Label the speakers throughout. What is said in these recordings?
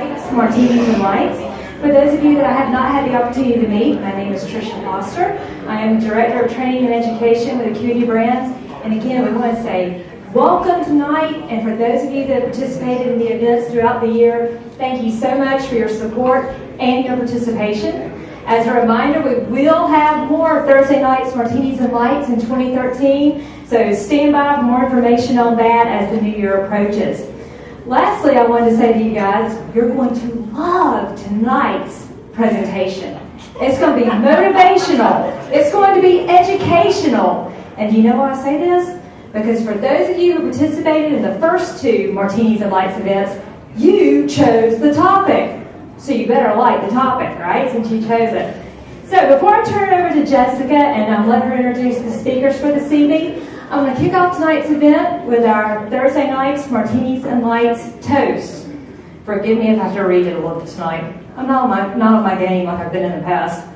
Speaker 1: nights, Martinis and Lights. For those of you that I have not had the opportunity to meet, my name is Tricia Foster. I am Director of Training and Education with Acuity Brands. And again, we want to say welcome tonight. And for those of you that participated in the events throughout the year, thank you so much for your support and your participation. As a reminder, we will have more Thursday nights, Martinis and Lights in 2013. So stand by for more information on that as the new year approaches. Lastly, I wanted to say to you guys, you're going to love tonight's presentation. It's going to be motivational. It's going to be educational. And you know why I say this? Because for those of you who participated in the first two Martinis and Lights events, you chose the topic. So you better like the topic, right, since you chose it. So before I turn it over to Jessica and let her introduce the speakers for this evening, I'm going to kick off tonight's event with our Thursday nights Martinis and Lights toast. Forgive me if I have to read it a little bit tonight. I'm not on my game like I've been in the past.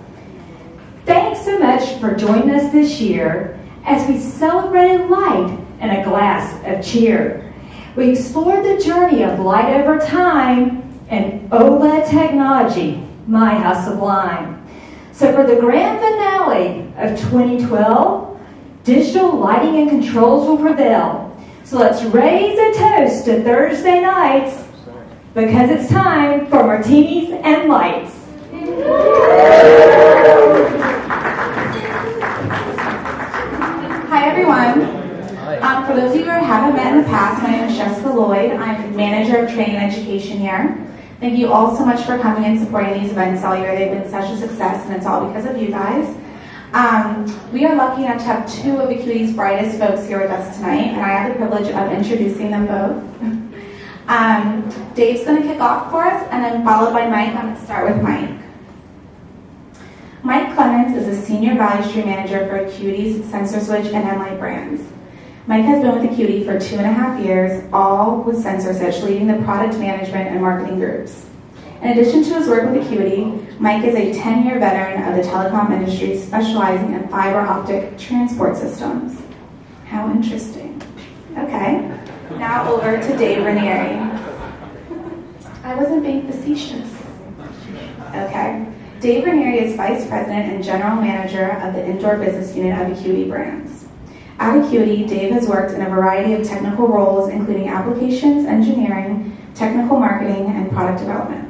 Speaker 1: Thanks so much for joining us this year as we celebrated light and a glass of cheer. We explored the journey of light over time and OLED technology, my how sublime. So for the grand finale of 2012, digital lighting and controls will prevail. So let's raise a toast to Thursday nights because it's time for Martinis and Lights.
Speaker 2: Hi everyone. For those of you who haven't met in the past, my name is Jessica Lloyd. I'm Manager of Training and Education here. Thank you all so much for coming and supporting these events all year. They've been such a success, and it's all because of you guys. We are lucky enough to have two of Acuity's brightest folks here with us tonight, and I have the privilege of introducing them both. Dave's going to kick off for us, and then followed by Mike. I'm going to start with Mike. Mike Clemens is a Senior Value Stream Manager for Acuity's Sensor Switch and Nlight brands. Mike has been with Acuity for 2.5 years, all with Sensor Switch, leading the product management and marketing groups. In addition to his work with Acuity, Mike is a 10-year veteran of the telecom industry, specializing in fiber optic transport systems. How interesting. Okay, now over to Dave Raneiri. I wasn't being facetious. Okay. Dave Raneiri is Vice President and General Manager of the Indoor Business Unit of Acuity Brands. At Acuity, Dave has worked in a variety of technical roles, including applications, engineering, technical marketing, and product development.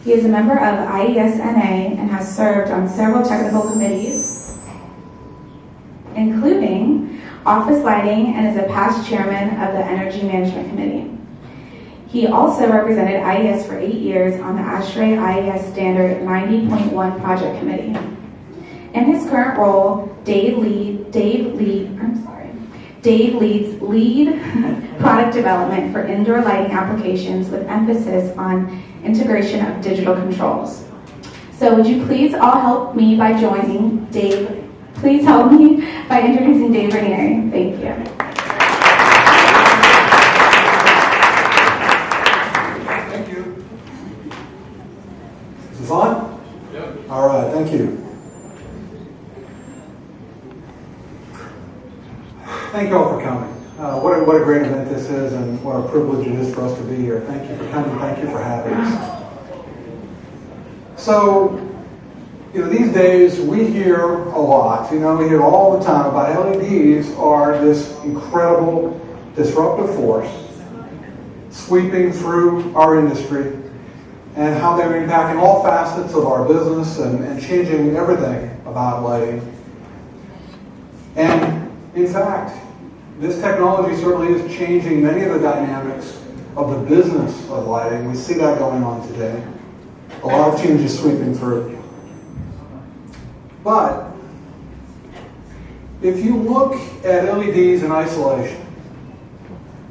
Speaker 2: He is a member of IESNA and has served on several technical committees, including Office Lighting, and is a past chairman of the Energy Management Committee. He also represented IES for 8 years on the ASHRAE IES Standard 90.1 Project Committee. In his current role, Dave leads lead product development for indoor lighting applications with emphasis on integration of digital controls. So would you please all help me by joining Dave? Please help me by introducing Dave Raneiri. Thank you.
Speaker 3: Thank you. Is this on? Yep. All right, thank you. Thank you all for coming. What a great event this is, and what a privilege it is for us to be here. Thank you for coming. Thank you for having us. So, these days we hear a lot. We hear all the time about LEDs are this incredible disruptive force sweeping through our industry, and how they're impacting all facets of our business and changing everything about lighting. And in fact, this technology certainly is changing many of the dynamics of the business of lighting. We see that going on today. A lot of changes sweeping through. But if you look at LEDs in isolation,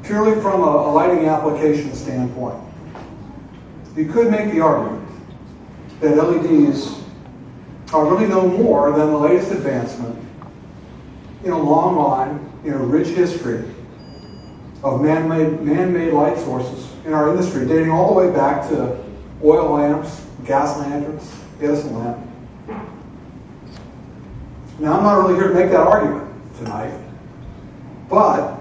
Speaker 3: purely from a lighting application standpoint, you could make the argument that LEDs are really no more than the latest advancement in a long line, rich history of man-made light sources in our industry, dating all the way back to oil lamps, gas lanterns, Edison lamp. Now, I'm not really here to make that argument tonight, but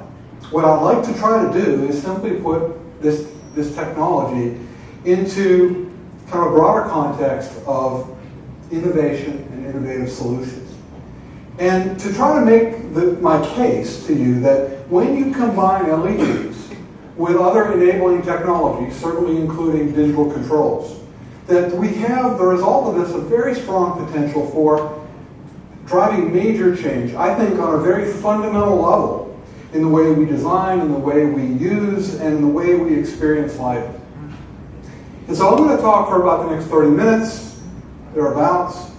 Speaker 3: what I'd like to try to do is simply put this technology into kind of a broader context of innovation and innovative solutions. And to try to make my case to you that when you combine LEDs with other enabling technologies, certainly including digital controls, that we have the result of this a very strong potential for driving major change, I think on a very fundamental level, in the way we design, in the way we use, and in the way we experience lighting. And so I'm going to talk for about the next 30 minutes, thereabouts,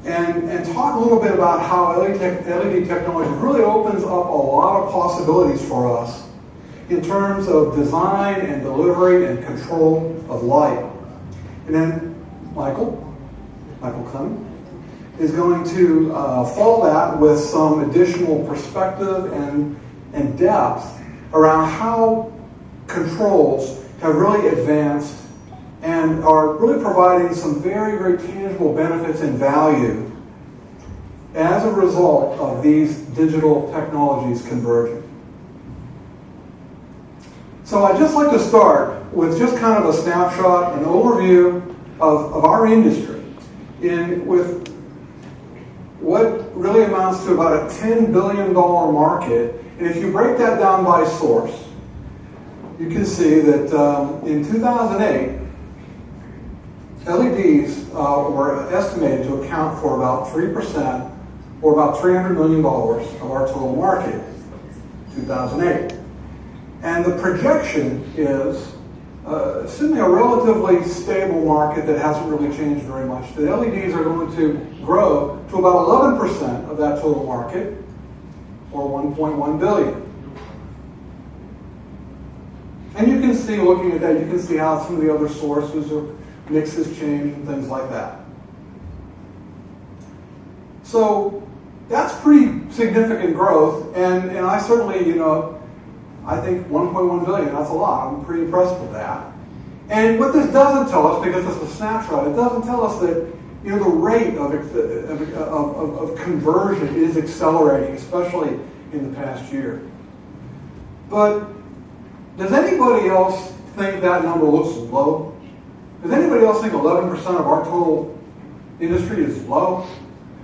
Speaker 3: and talk a little bit about how LED technology really opens up a lot of possibilities for us in terms of design and delivery and control of light. And then Michael Clement, is going to follow that with some additional perspective and depth around how controls have really advanced and are really providing some very, very tangible benefits and value as a result of these digital technologies converging. So I'd just like to start with just kind of a snapshot, an overview of our industry with what really amounts to about a $10 billion market. And if you break that down by source, you can see that in 2008, LEDs were estimated to account for about 3%, or about $300 million of our total market, 2008. And the projection is, assuming a relatively stable market that hasn't really changed very much, the LEDs are going to grow to about 11% of that total market, or 1.1 billion. And you can see, looking at that, you can see how some of the other sources or mixes change and things like that. So that's pretty significant growth, and I certainly, I think 1.1 billion, that's a lot. I'm pretty impressed with that. And what this doesn't tell us, because it's a snapshot, it doesn't tell us that the rate of conversion is accelerating, especially in the past year. But does anybody else think that number looks low? Does anybody else think 11% of our total industry is low?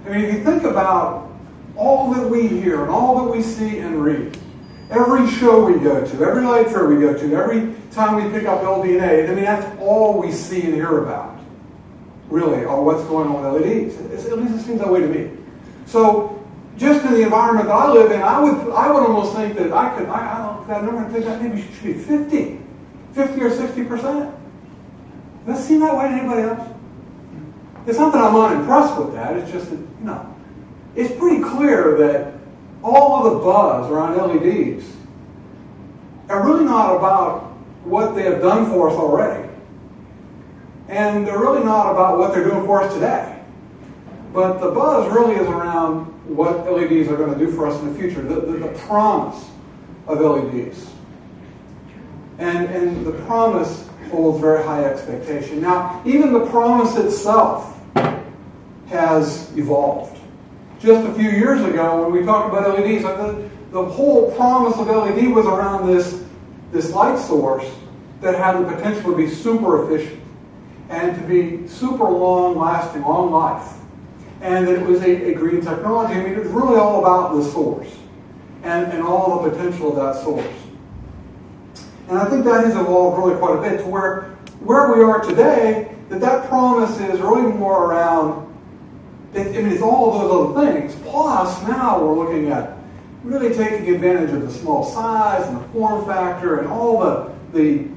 Speaker 3: I mean, if you think about all that we hear and all that we see and read, every show we go to, every light fair we go to, every time we pick up LD&A, I mean, that's all we see and hear about, really, are what's going on with LEDs. At least it seems that way to me. So, just in the environment that I live in, I would almost think that I don't know, that number, I think that maybe should be 50 or 60%. Does that seem that way to anybody else? It's not that I'm unimpressed with that, it's just that, it's pretty clear that all of the buzz around LEDs are really not about what they have done for us already. And they're really not about what they're doing for us today. But the buzz really is around what LEDs are going to do for us in the future, the promise of LEDs. And the promise holds very high expectation. Now, even the promise itself has evolved. Just a few years ago, when we talked about LEDs, the whole promise of LED was around this light source that had the potential to be super efficient and to be super long-lasting, long life. And that it was a green technology. I mean, it was really all about the source and all the potential of that source. And I think that has evolved really quite a bit to where we are today, that promise is really more around, it's all of those other things. Plus, now we're looking at really taking advantage of the small size and the form factor and all the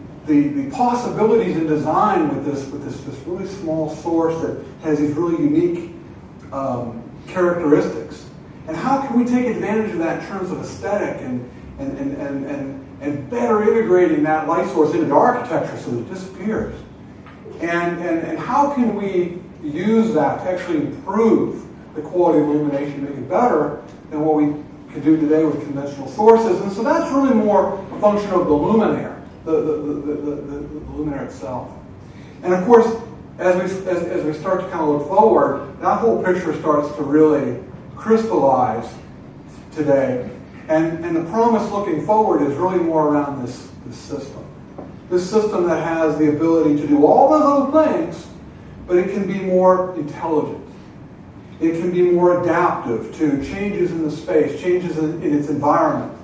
Speaker 3: possibilities in design with this really small source that has these really unique characteristics. And how can we take advantage of that in terms of aesthetic and better integrating that light source into the architecture so that it disappears? And how can we use that to actually improve the quality of illumination, make it better than what we can do today with conventional sources? And so that's really more a function of the luminaire, the luminaire itself. And of course, as we start to kind of look forward, that whole picture starts to really crystallize today. And the promise looking forward is really more around this system. this system that has the ability to do all those other things, but it can be more intelligent. It can be more adaptive to changes in the space, changes in its environment.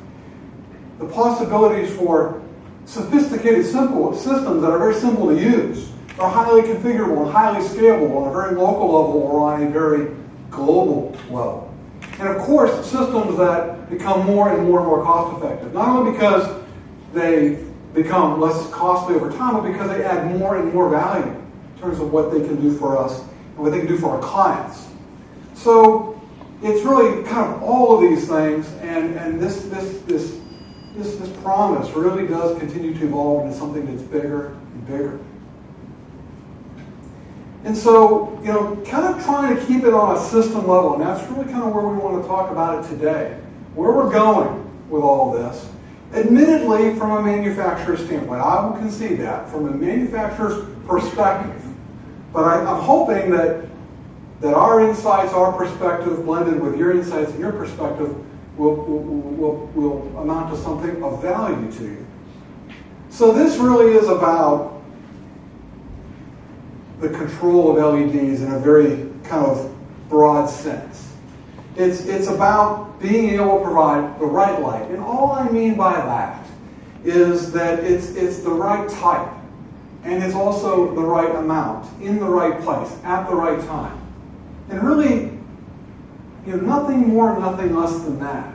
Speaker 3: The possibilities for sophisticated, simple systems that are very simple to use are highly configurable and highly scalable on a very local level or on a very global level. And of course, systems that become more and more cost effective, not only because they become less costly over time, but because they add more and more value in terms of what they can do for us and what they can do for our clients. So it's really kind of all of these things, and this promise really does continue to evolve into something that's bigger and bigger. And so, kind of trying to keep it on a system level, and that's really kind of where we want to talk about it today. Where we're going with all this. Admittedly, from a manufacturer's standpoint, I will concede that, from a manufacturer's perspective. But I'm hoping that our insights, our perspective, blended with your insights and your perspective, will amount to something of value to you. So this really is about the control of LEDs in a very kind of broad sense. It's about being able to provide the right light. And all I mean by that is that it's the right type. And it's also the right amount, in the right place, at the right time. And really, nothing more, nothing less than that.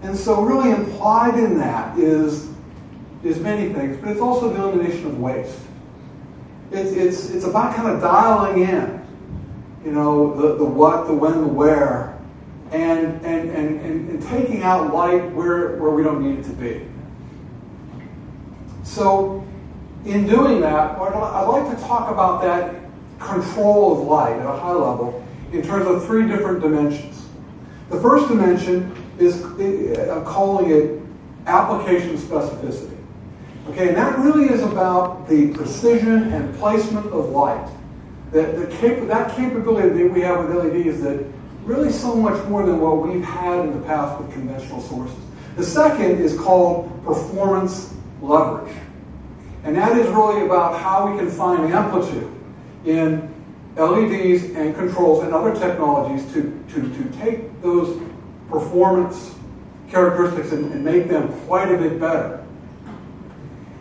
Speaker 3: And so really implied in that is many things, but it's also the elimination of waste. It's about kind of dialing in, the what, the when, the where, and taking out light where we don't need it to be. So in doing that, I'd like to talk about that control of light at a high level in terms of three different dimensions. The first dimension is, I'm calling it application specificity. Okay, and that really is about the precision and placement of light. That capability that we have with LEDs that really so much more than what we've had in the past with conventional sources. The second is called performance leverage. And that is really about how we can find amplitude in LEDs and controls and other technologies to take those performance characteristics and make them quite a bit better.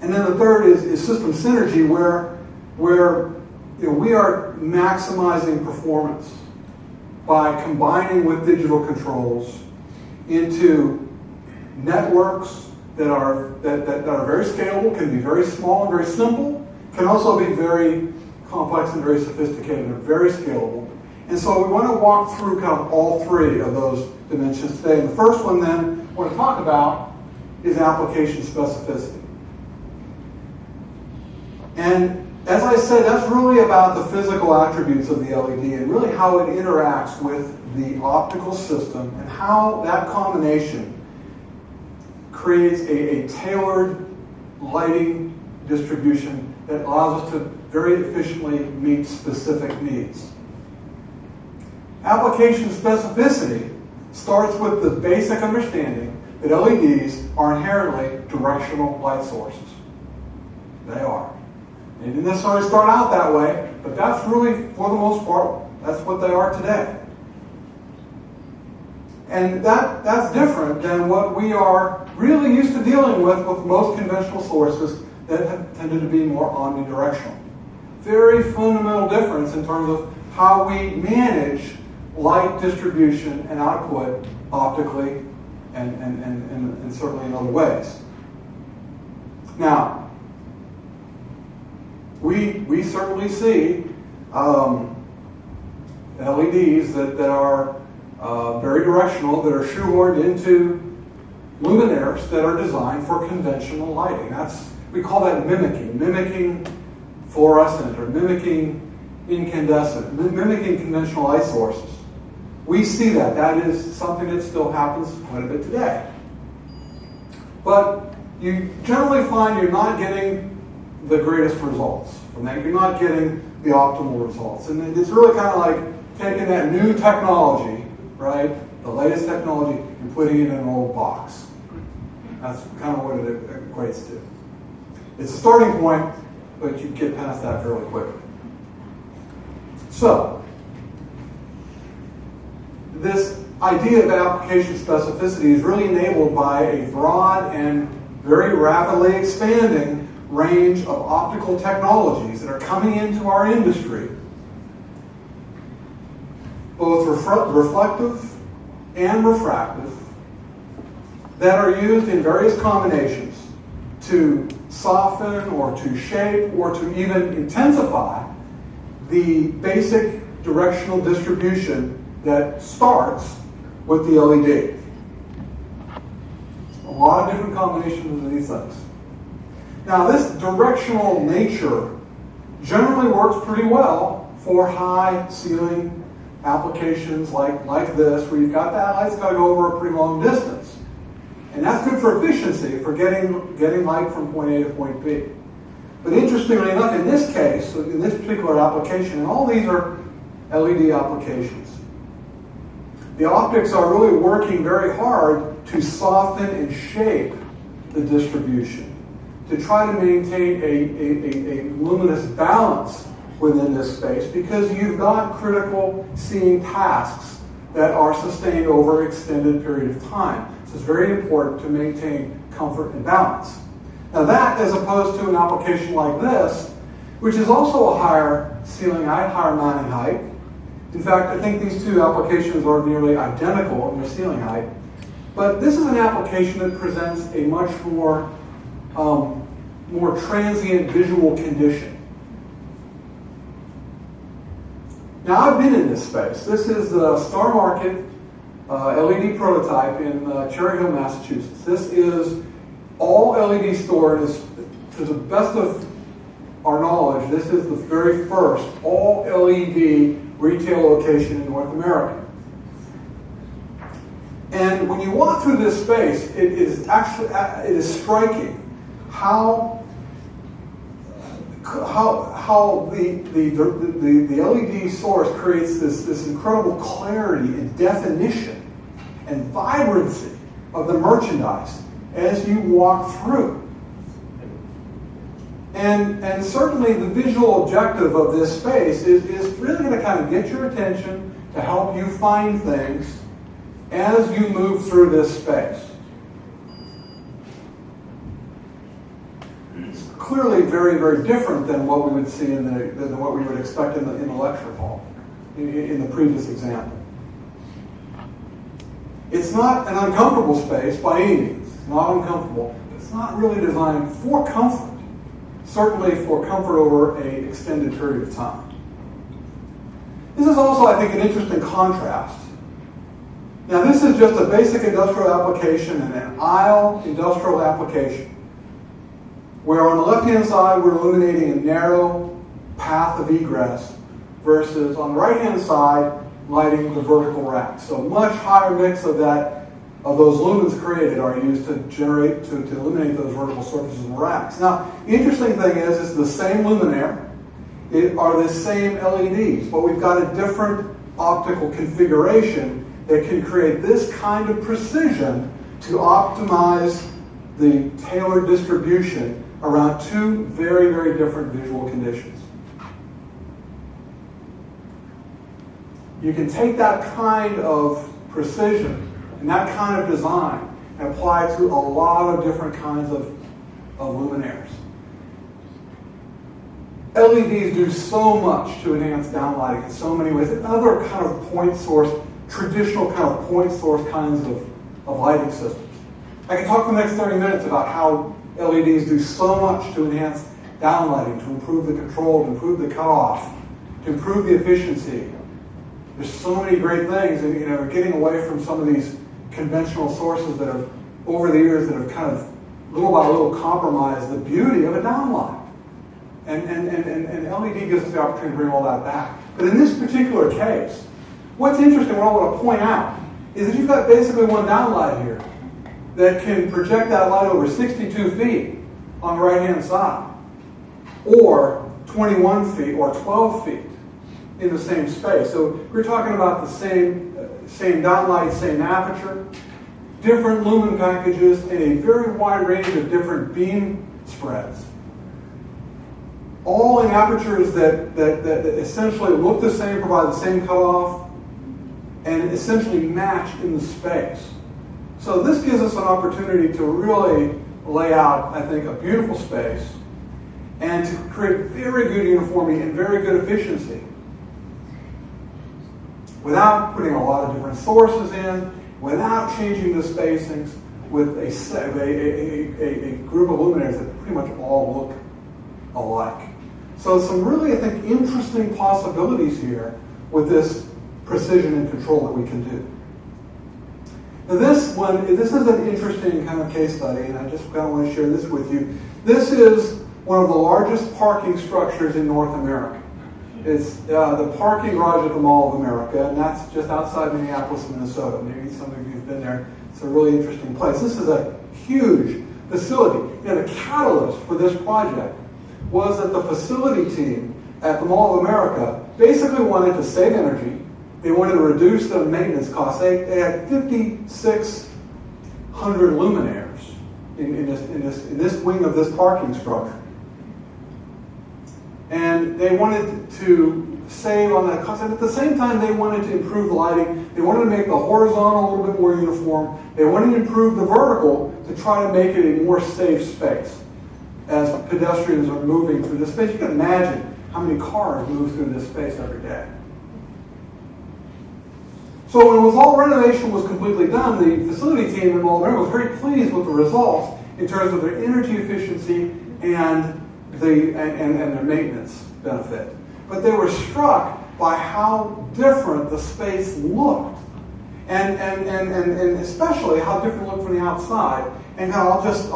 Speaker 3: And then the third is system synergy, where we are maximizing performance by combining with digital controls into networks that are very scalable, can be very small and very simple, can also be very complex and very sophisticated and very scalable. And so we want to walk through kind of all three of those dimensions today. And the first one then I want to talk about is application specificity. And as I said, that's really about the physical attributes of the LED and really how it interacts with the optical system and how that combination creates a tailored lighting distribution that allows us to very efficiently meet specific needs. Application specificity starts with the basic understanding that LEDs are inherently directional light sources. They are. They didn't necessarily start out that way, but that's really, for the most part, that's what they are today. And that's different than what we are really used to dealing with most conventional sources that have tended to be more omnidirectional. Very fundamental difference in terms of how we manage light distribution and output optically and certainly in other ways. Now, we certainly see LEDs that are very directional, that are shoehorned into luminaires that are designed for conventional lighting. We call that mimicking fluorescent or mimicking incandescent, mimicking conventional light sources. We see that. That is something that still happens quite a bit today. But you generally find you're not getting the greatest results from that. You're not getting the optimal results. And it's really kind of like taking that new technology, right, the latest technology, and putting it in an old box. That's kind of what it equates to. It's a starting point, but you get past that fairly quickly. So, this idea of application specificity is really enabled by a broad and very rapidly expanding range of optical technologies that are coming into our industry, both reflective and refractive, that are used in various combinations to soften or to shape or to even intensify the basic directional distribution that starts with the LED. A lot of different combinations of these things. Now, this directional nature generally works pretty well for high ceiling applications like this, where you've got that light's got to go over a pretty long distance. And that's good for efficiency, for getting light from point A to point B. But interestingly enough, in this case, in this particular application, and all these are LED applications, the optics are really working very hard to soften and shape the distribution, to try to maintain a luminous balance within this space, because you've got critical seeing tasks that are sustained over an extended period of time. So it's very important to maintain comfort and balance. Now that, as opposed to an application like this, which is also a higher ceiling height, higher mounting height. In fact, I think these two applications are nearly identical in their ceiling height. But this is an application that presents a much more transient visual condition. Now, I've been in this space. This is the Star Market LED prototype in Cherry Hill, Massachusetts. This is all LED store. To the best of our knowledge, this is the very first all LED retail location in North America. And when you walk through this space, it is striking how the LED source creates this incredible clarity and definition and vibrancy of the merchandise as you walk through. And certainly the visual objective of this space is really going to kind of get your attention, to help you find things as you move through this space. It's clearly very, very different than what we would see than what we would expect in the lecture hall, in the previous example. It's not an uncomfortable space by any means. It's not uncomfortable. It's not really designed for comfort. Certainly for comfort over an extended period of time. This is also, I think, an interesting contrast. Now, this is just a basic industrial application and an aisle industrial application, where on the left-hand side we're illuminating a narrow path of egress, versus on the right-hand side lighting the vertical rack. So much higher mix of those lumens created are used to illuminate those vertical surfaces in the racks. Now, the interesting thing is it's the same luminaire, are the same LEDs, but we've got a different optical configuration that can create this kind of precision to optimize the tailored distribution around two very, very different visual conditions. You can take that kind of precision and that kind of design and apply it to a lot of different kinds of luminaires. LEDs do so much to enhance downlighting in so many ways. Another kind of point source, traditional kind of point source kinds of lighting systems. I can talk for the next 30 minutes about how LEDs do so much to enhance downlighting, to improve the control, to improve the cutoff, to improve the efficiency. There's so many great things, and getting away from some of these conventional sources that have, over the years, that have kind of little by little compromised the beauty of a downlight. And LED gives us the opportunity to bring all that back. But in this particular case, what's interesting, what I want to point out, is that you've got basically one downlight here that can project that light over 62 feet on the right-hand side, or 21 feet or 12 feet in the same space. So we're talking about the same downlight, same aperture, different lumen packages, and a very wide range of different beam spreads all in apertures that essentially look the same, provide the same cutoff, and essentially match in the space. So this gives us an opportunity to really lay out, I think, a beautiful space and to create very good uniformity and very good efficiency without putting a lot of different sources in, without changing the spacings, with a group of luminaires that pretty much all look alike. So some really, I think, interesting possibilities here with this precision and control that we can do. Now this is an interesting kind of case study, and I just kind of want to share this with you. This is one of the largest parking structures in North America. It's the parking garage at the Mall of America, and that's just outside Minneapolis, Minnesota. Maybe some of you have been there. It's a really interesting place. This is a huge facility. And the catalyst for this project was that the facility team at the Mall of America basically wanted to save energy. They wanted to reduce the maintenance costs. They had 5,600 luminaires in this wing of this parking structure. And they wanted to save on that cost. And at the same time, they wanted to improve the lighting. They wanted to make the horizontal a little bit more uniform. They wanted to improve the vertical to try to make it a more safe space as pedestrians are moving through this space. You can imagine how many cars move through this space every day. So when renovation was completely done, the facility team in Mall of America was very pleased with the results in terms of their energy efficiency and their maintenance benefit. But they were struck by how different the space looked, and especially how different it looked from the outside. And I'll just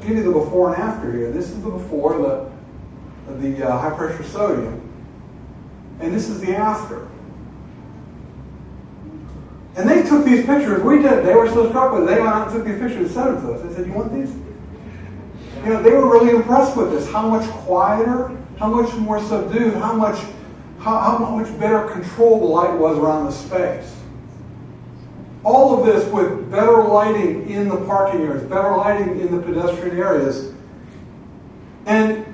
Speaker 3: give you the before and after here. This is the before, the high pressure sodium, and this is the after. And they took these pictures. We did. They were so struck with it. They went out and took these pictures and sent them to us. They said, "You want these?" You know, they were really impressed with this. How much quieter, how much more subdued, how much better control the light was around the space. All of this with better lighting in the parking areas, better lighting in the pedestrian areas. And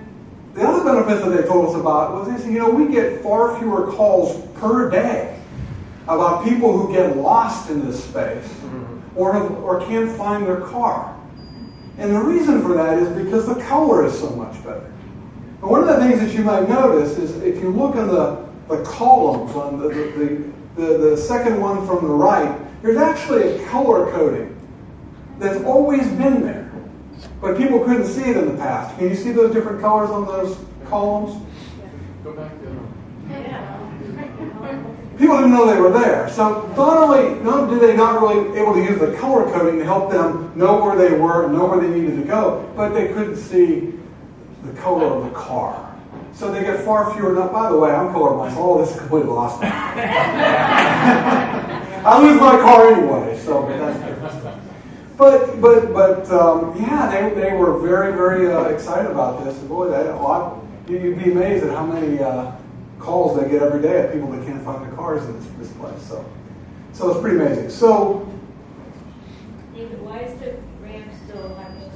Speaker 3: the other benefits that they told us about was they said, we get far fewer calls per day about people who get lost in this space or can't find their car. And the reason for that is because the color is so much better. And one of the things that you might notice is if you look on the columns on the second one from the right, there's actually a color coding that's always been there, but people couldn't see it in the past. Can you see those different colors on those columns?
Speaker 4: Go back there.
Speaker 3: People didn't know they were there. So not only did they not really able to use the color coding to help them know where they were and know where they needed to go, but they couldn't see the color of the car. So they get far fewer. By the way, I'm colorblind, so all this is completely lost. I lose my car anyway, so that's different. But they were very, very excited about this. And boy, you'd be amazed at how many calls they get every day at people that can't find their cars in this place. So it's pretty amazing. So
Speaker 5: David, why is the ramp still happening?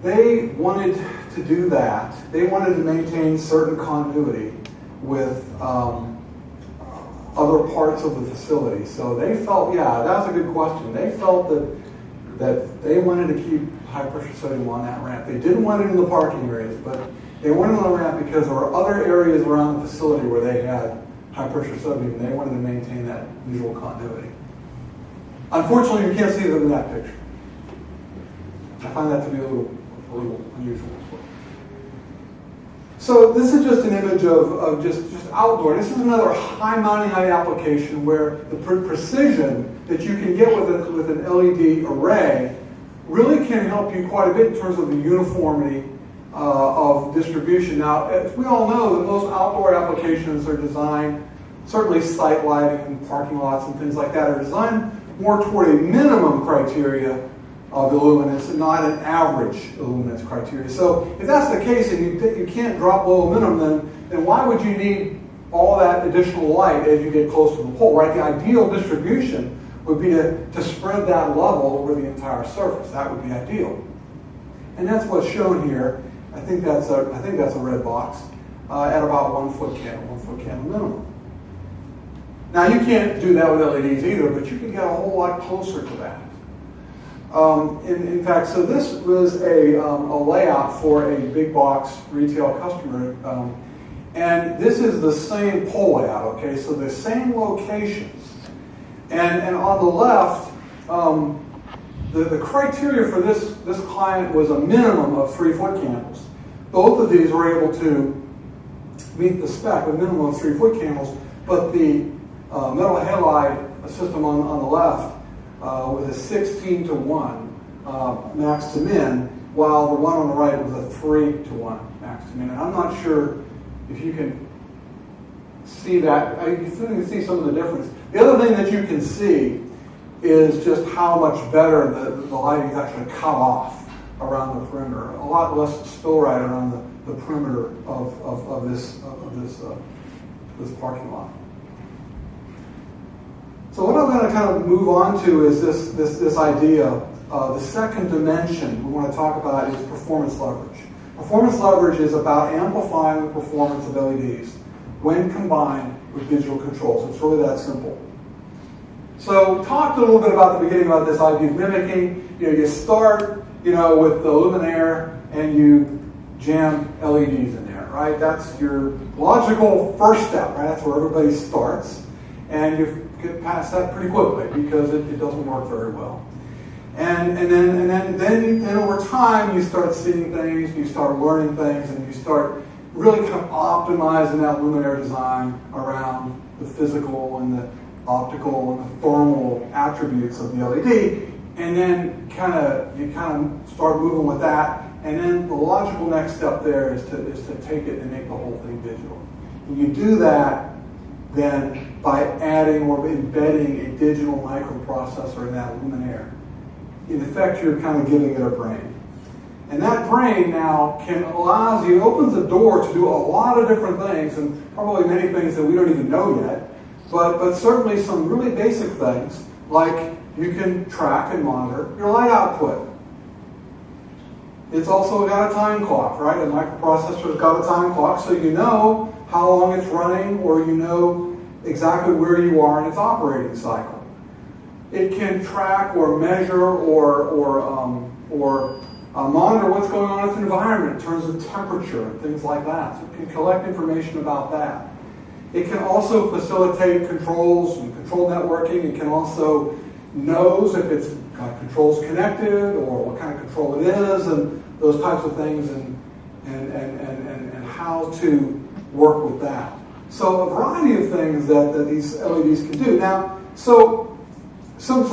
Speaker 3: they wanted to do that. They wanted to maintain certain continuity with other parts of the facility. So they felt, that was a good question. They felt that they wanted to keep high pressure sodium on that ramp. They didn't want it in the parking areas, but they wanted it on the ramp because there were other areas around the facility where they had high pressure sodium, and they wanted to maintain that visual continuity. Unfortunately, you can't see them in that picture. I find that to be a little unusual. So this is just an image of just outdoor. This is another high mounting height application where the precision that you can get with an LED array really can help you quite a bit in terms of the uniformity of distribution. Now, as we all know, that most outdoor applications are designed, certainly site lighting and parking lots and things like that, are designed more toward a minimum criteria of illuminance and not an average illuminance criteria. So if that's the case and you can't drop below minimum, then why would you need all that additional light as you get close to the pole, right? The ideal distribution would be to spread that level over the entire surface. That would be ideal. And that's what's shown here. I think that's a red box. at about 1 foot candle minimum. Now you can't do that with LEDs either, but you can get a whole lot closer to that. In fact, so this was a layout for a big box retail customer, and this is the same pole layout, okay? So the same locations. And on the left, the criteria for this client was a minimum of 3 foot candles. Both of these were able to meet the spec, a minimum of 3 foot candles, but the metal halide system on the left with a 16 to 1 max to min, while the one on the right was a 3 to 1 max to min. And I'm not sure if you can see that. You can see some of the difference. The other thing that you can see is just how much better the lighting is actually cut off around the perimeter. A lot less spill right around the perimeter of this parking lot. So what I'm going to kind of move on to is this idea. The second dimension we want to talk about is performance leverage. Performance leverage is about amplifying the performance of LEDs when combined with digital controls. It's really that simple. So we talked a little bit about the beginning about this idea of mimicking. You start with the luminaire and you jam LEDs in there, right? That's your logical first step, right? That's where everybody starts. And you get past that pretty quickly because it doesn't work very well. And then over time you start seeing things, you start learning things, and you start really kind of optimizing that luminaire design around the physical and the optical and the thermal attributes of the LED, and then you start moving with that. And then the logical next step there is to take it and make the whole thing digital. And you do that then by adding or embedding a digital microprocessor in that luminaire. In effect, you're kind of giving it a brain. And that brain now opens the door to do a lot of different things, and probably many things that we don't even know yet, but certainly some really basic things, like you can track and monitor your light output. It's also got a time clock, right? A microprocessor's got a time clock, so you know how long it's running, or you know exactly where you are in its operating cycle. It can track or measure or monitor what's going on in its environment in terms of temperature and things like that. So it can collect information about that. It can also facilitate controls and control networking. It can also knows if it's got controls connected or what kind of control it is and those types of things and how to work with that. So a variety of things that these LEDs can do. Now, so some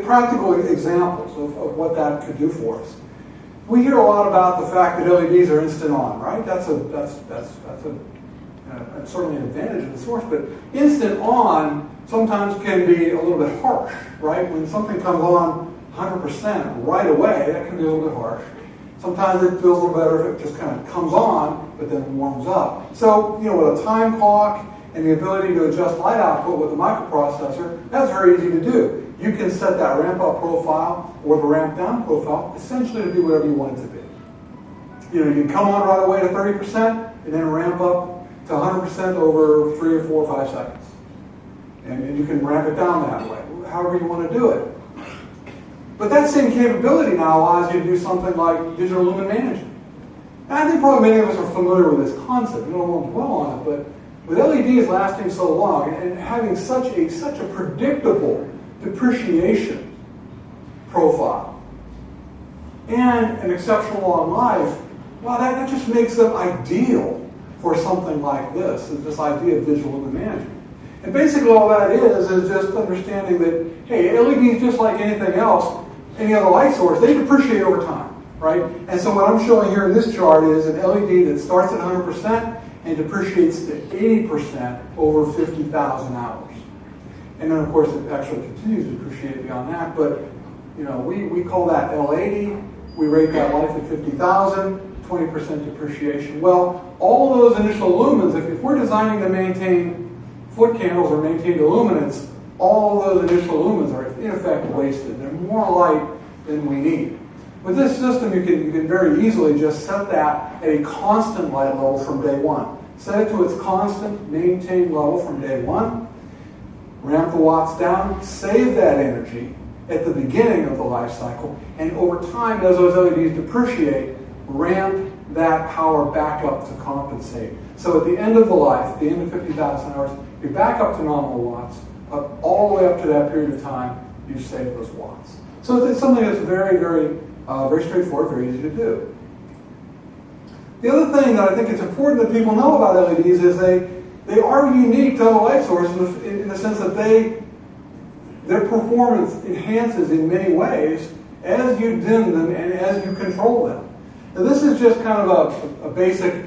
Speaker 3: practical examples of what that could do for us. We hear a lot about the fact that LEDs are instant on, right? That's certainly an advantage of the source, but instant on sometimes can be a little bit harsh, right? When something comes on 100% right away, that can be a little bit harsh. Sometimes it feels a little better if it just kind of comes on, but then warms up. So, with a time clock and the ability to adjust light output with a microprocessor, that's very easy to do. You can set that ramp up profile or the ramp down profile essentially to be whatever you want it to be. You can come on right away to 30% and then ramp up to 100% over 3 or 4 or 5 seconds. And you can ramp it down that way, however you want to do it. But that same capability now allows you to do something like digital lumen management. And I think probably many of us are familiar with this concept. We don't want to dwell on it, but with LEDs lasting so long and having such a predictable depreciation profile and an exceptional long life, well, that just makes them ideal for something like this idea of digital lumen management. And basically all that is just understanding that, hey, LEDs, just like anything else, any other light source, they depreciate over time, right? And so what I'm showing here in this chart is an LED that starts at 100% and depreciates to 80% over 50,000 hours. And then, of course, it actually continues to depreciate beyond that. But, we call that L80. We rate that life at 50,000, 20% depreciation. Well, all those initial lumens, if we're designing to maintain foot candles or maintain illuminance, all of those initial lumens are, in effect, wasted. They're more light than we need. With this system, you can very easily just set that at a constant light level from day one. set it to its constant, maintained level from day one, ramp the watts down, save that energy at the beginning of the life cycle, and over time, as those LEDs depreciate, ramp that power back up to compensate. So at the end of the life, at the end of 50,000 hours, you're back up to nominal watts, all the way up to that period of time, you save those watts. So it's something that's very, very, very straightforward, very easy to do. The other thing that I think it's important that people know about LEDs is they are unique to other light sources in the sense that their performance enhances in many ways as you dim them and as you control them. Now this is just kind of a basic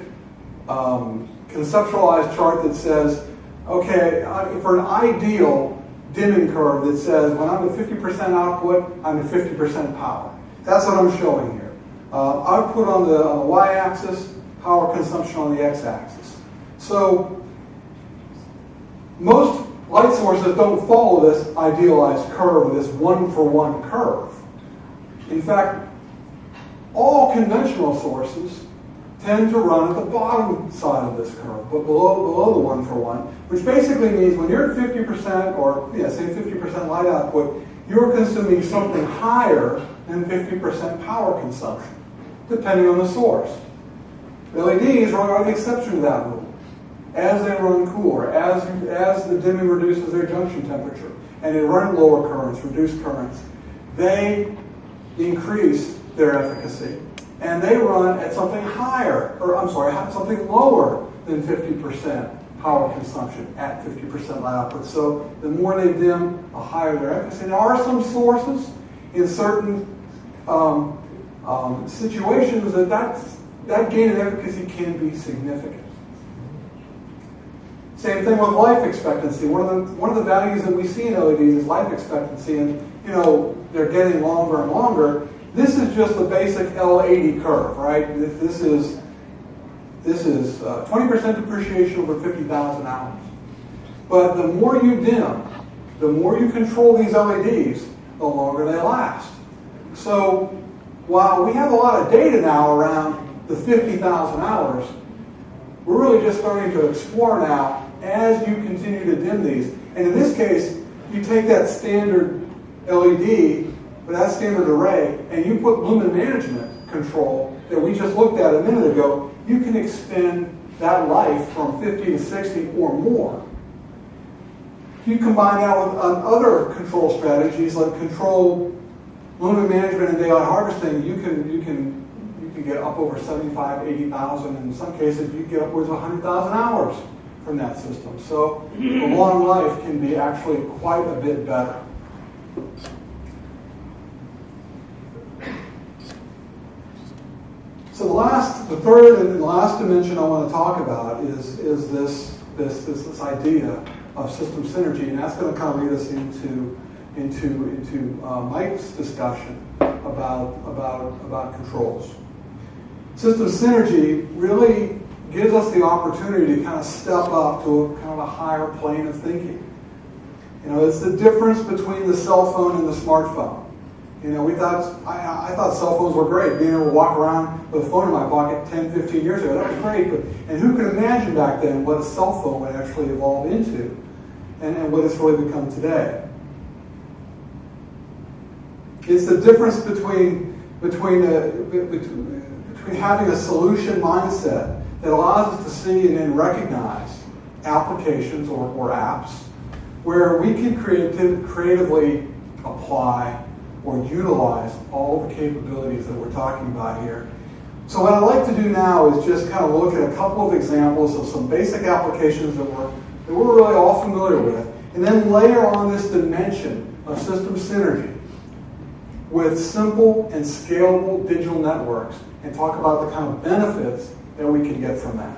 Speaker 3: conceptualized chart that says, okay, for an ideal dimming curve that says when I'm at 50% output, I'm at 50% power. That's what I'm showing here. Output on the y-axis, power consumption on the x-axis. So most light sources don't follow this idealized curve, this one-for-one curve. In fact, all conventional sources tend to run at the bottom side of this curve, but below the one-for-one, which basically means when you're at 50% or say 50% light output, you're consuming something higher than 50% power consumption, depending on the source. LEDs are the exception to that rule. As they run cooler, as the dimming reduces their junction temperature, and they run lower currents, reduced currents, they increase their efficacy. And they run at something something lower than 50% power consumption at 50% light output. So the more they dim, the higher their efficacy. There are some sources in certain situations that gain in efficacy can be significant. Same thing with life expectancy. One of the values that we see in LEDs is life expectancy, and they're getting longer and longer. This is just the basic L80 curve, right? This is 20% depreciation over 50,000 hours. But the more you dim, the more you control these LEDs, the longer they last. So while we have a lot of data now around the 50,000 hours, we're really just starting to explore now as you continue to dim these. And in this case, you take that standard LED, or that standard array, and you put lumen management control that we just looked at a minute ago, you can extend that life from 50 to 60 or more. You combine that with other control strategies like control lumen management and daylight harvesting, you can get up over 75, 80,000. In some cases, you get upwards of 100,000 hours from that system. So the long life can be actually quite a bit better. So the third and the last dimension I want to talk about is this idea of system synergy, and that's going to kind of lead us into Mike's discussion about controls. System synergy really gives us the opportunity to kind of step up to a kind of a higher plane of thinking. It's the difference between the cell phone and the smartphone. I thought cell phones were great. Being able to walk around with a phone in my pocket 10, 15 years ago, that was great. And who could imagine back then what a cell phone would actually evolve into and what it's really become today? It's the difference between having a solution mindset that allows us to see and then recognize applications or apps where we can creatively apply or utilize all the capabilities that we're talking about here. So what I'd like to do now is just kind of look at a couple of examples of some basic applications that we're really all familiar with, and then layer on this dimension of system synergy with simple and scalable digital networks and talk about the kind of benefits that we can get from that.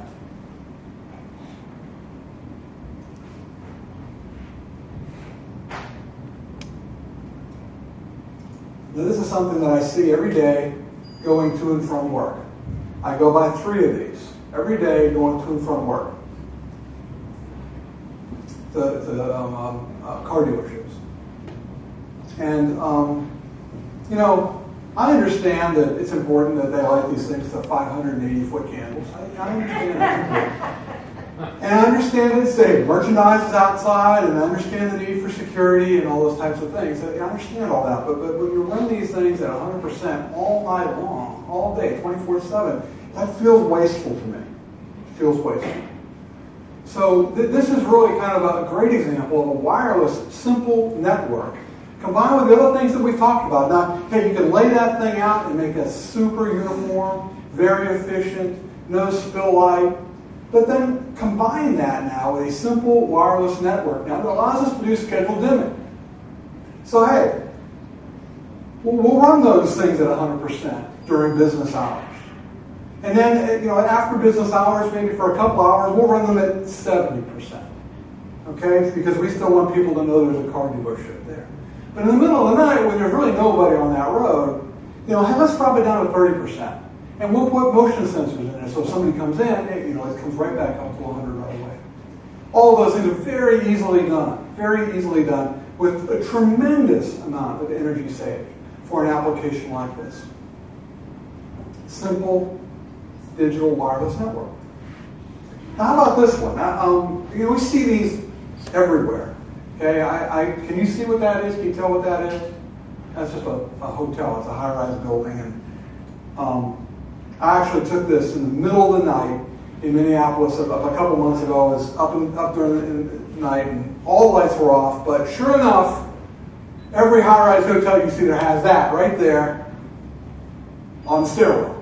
Speaker 3: Now, this is something that I see every day going to and from work. I go by 3 of these every day going to and from work. The car dealerships. And, I understand that it's important that they light these things to 580-foot candles. I understand that's important. And I understand it's safe. Merchandise is outside, and I understand the need for security and all those types of things. I understand all that. But when you run these things at 100% all night long, all day, 24/7, that feels wasteful to me. It feels wasteful. So this is really kind of a great example of a wireless, simple network combined with the other things that we've talked about. Now, hey, you can lay that thing out and make it super uniform, very efficient, no spill light. But then combine that now with a simple wireless network now that allows us to do scheduled dimming. So hey, we'll run those things at 100% during business hours. And then, after business hours, maybe for a couple hours, we'll run them at 70%. Okay? Because we still want people to know there's a car dealership there. But in the middle of the night, when there's really nobody on that road, let's drop it down to 30%. And we'll put motion sensors in there, so if somebody comes in, it comes right back up to 100 right away. All of those things are very easily done with a tremendous amount of energy saved for an application like this. Simple digital wireless network. Now, how about this one? We see these everywhere. Okay, can you see what that is? Can you tell what that is? That's just a hotel. It's a high-rise building, and I actually took this in the middle of the night in Minneapolis a couple months ago. I was up during the night, and all the lights were off. But sure enough, every high-rise hotel you see there has that right there on the stairwell.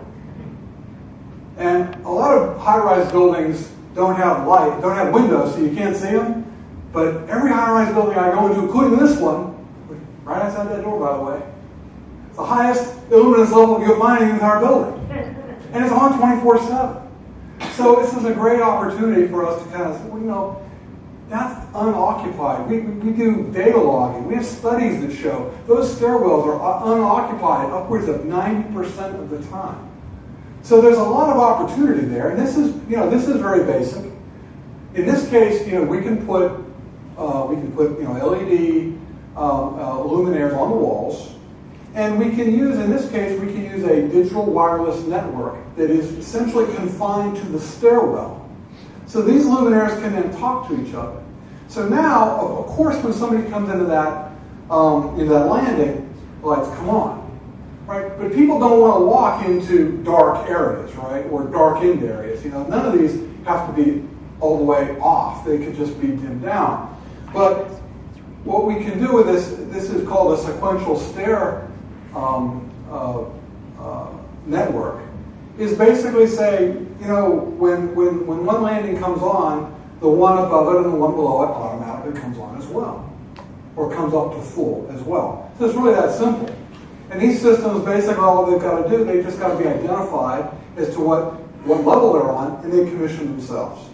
Speaker 3: And a lot of high-rise buildings don't have windows, so you can't see them. But every high-rise building I go into, including this one, right outside that door, by the way, it's the highest illuminance level you'll find in the entire building. And it's on 24/7. So this is a great opportunity for us to kind of say, that's unoccupied. We do data logging. We have studies that show those stairwells are unoccupied upwards of 90% of the time. So there's a lot of opportunity there, and this is very basic. In this case, we can put LED luminaires on the walls, and we can use a digital wireless network that is essentially confined to the stairwell. So these luminaires can then talk to each other. So now, of course, when somebody comes into that landing, the lights come on. Right? But people don't want to walk into dark areas, right? Or dark-end areas. None of these have to be all the way off. They could just be dimmed down. But what we can do with this is called a sequential stair network, is basically say, when one landing comes on, the one above it and the one below it automatically comes on as well. Or comes up to full as well. So it's really that simple. And these systems, basically all they've got to do, they've just got to be identified as to what level they're on, and they commission themselves.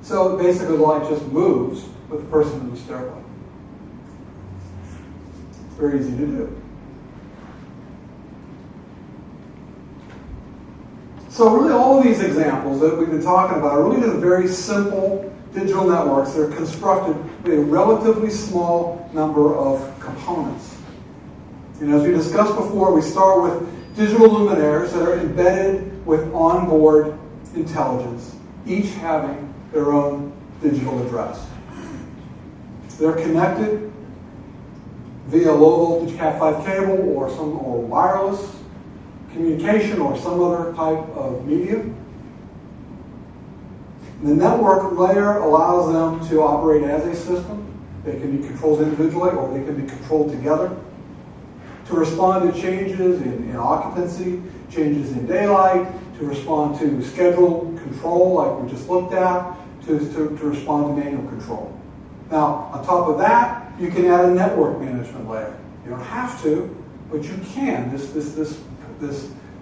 Speaker 3: So basically the light just moves with the person in the stairway. It's very easy to do. So really all of these examples that we've been talking about are really just very simple digital networks that are constructed with a relatively small number of components. As we discussed before, we start with digital luminaires that are embedded with onboard intelligence, each having their own digital address. They're connected via low voltage Cat5 cable or wireless communication or some other type of medium. The network layer allows them to operate as a system. They can be controlled individually or they can be controlled together. To respond to changes in occupancy, changes in daylight, to respond to schedule control like we just looked at, to respond to manual control. Now, on top of that, you can add a network management layer. You don't have to, but you can. This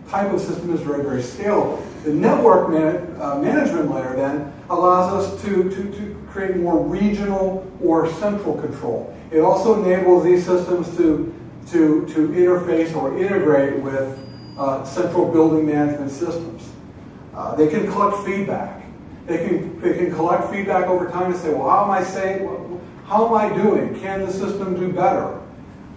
Speaker 3: type of system is very, very scalable. The network management layer then allows us to create more regional or central control. It also enables these systems to interface or integrate with central building management systems. They can collect feedback. They can collect feedback over time and say, well, how am I doing? Can the system do better?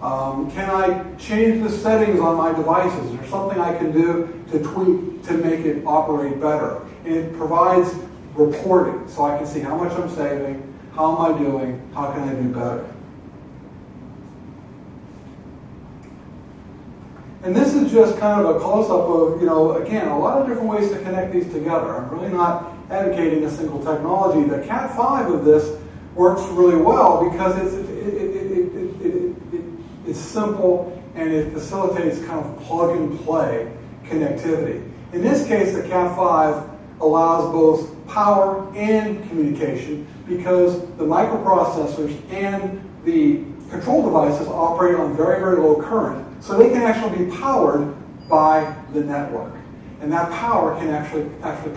Speaker 3: Can I change the settings on my devices? Is there something I can do to tweak to make it operate better? And it provides reporting, so I can see how much I'm saving, how am I doing, how can I do better. And this is just kind of a close-up of, again, a lot of different ways to connect these together. I'm really not advocating a single technology. The Cat 5 of this works really well because it's simple and it facilitates kind of plug-and-play connectivity. In this case, the Cat 5 allows both power and communication because the microprocessors and the control devices operate on very, very low current, so they can actually be powered by the network. And that power can actually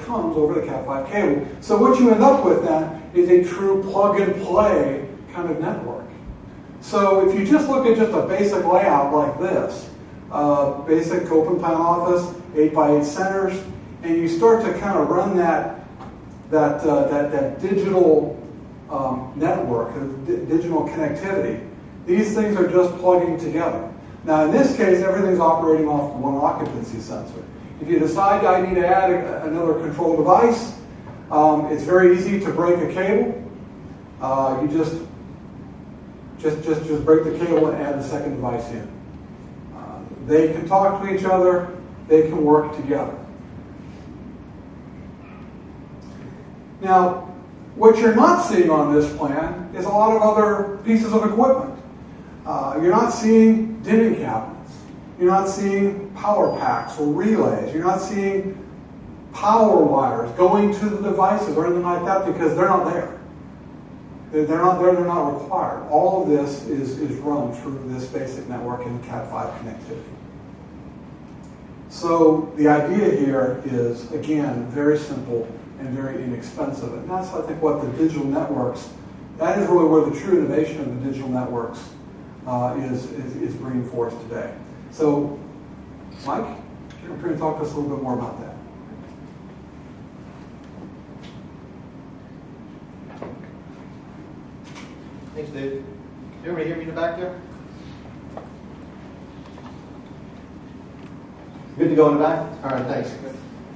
Speaker 3: comes over the Cat 5 cable. So what you end up with then is a true plug-and-play kind of network. So if you just look at just a basic layout like this, basic open plan office, 8x8 centers, and you start to kind of run that digital network, digital connectivity, these things are just plugging together. Now in this case, everything's operating off one occupancy sensor. If you decide I need to add another control device, it's very easy to break a cable. You just break the cable and add the second device in. They can talk to each other. They can work together. Now, what you're not seeing on this plan is a lot of other pieces of equipment. You're not seeing dimming cabinets. You're not seeing power packs or relays. You're not seeing power wires going to the devices or anything like that because they're not there. They're not there, they're not required. All of this is run through this basic network and Cat 5 connectivity. So the idea here is, again, very simple and very inexpensive. And that's, I think, what the digital networks, that is really where the true innovation of the digital networks is bringing forth today. So, Mike, you're going to talk to us a little bit more about that.
Speaker 4: Thanks, Dave. Can everybody hear me in the back there? Good to go in the back? All right, thanks.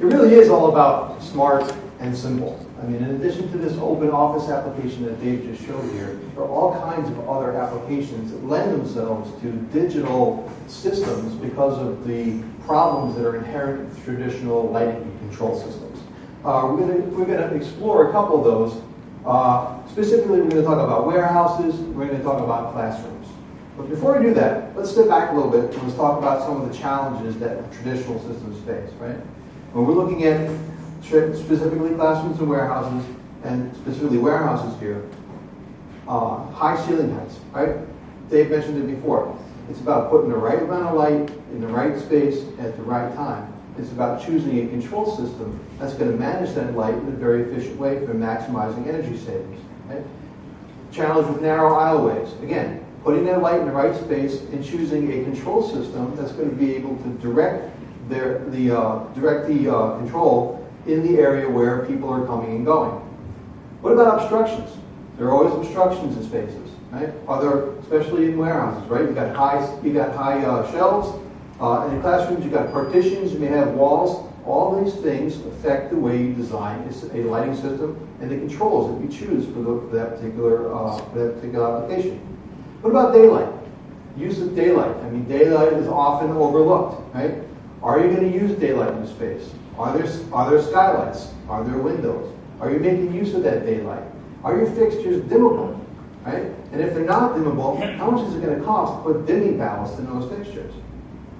Speaker 4: It really is all about smart and simple. I mean, in addition to this open office application that Dave just showed here, there are all kinds of other applications that lend themselves to digital systems because of the problems that are inherent with traditional lighting and control systems. We're going to explore a couple of those. Specifically, we're going to talk about warehouses, we're going to talk about classrooms. But before we do that, let's step back a little bit and let's talk about some of the challenges that traditional systems face, right? When we're looking at specifically classrooms and warehouses, and specifically warehouses here, high ceiling heights, right? Dave mentioned it before. It's about putting the right amount of light in the right space at the right time. It's about choosing a control system that's going to manage that light in a very efficient way for maximizing energy savings. Right? Challenge with narrow aisleways. Again, putting that light in the right space and choosing a control system that's going to be able to direct the control in the area where people are coming and going. What about obstructions? There are always obstructions in spaces, right? Especially in warehouses, right? You got high shelves. In classrooms, you've got partitions. You may have walls. All these things affect the way you design a lighting system and the controls that you choose for that particular application. What about daylight? Use of daylight. I mean, daylight is often overlooked, right? Are you going to use daylight in the space? Are there skylights? Are there windows? Are you making use of that daylight? Are your fixtures dimmable? Right? And if they're not dimmable, how much is it going to cost to put dimming ballast in those fixtures?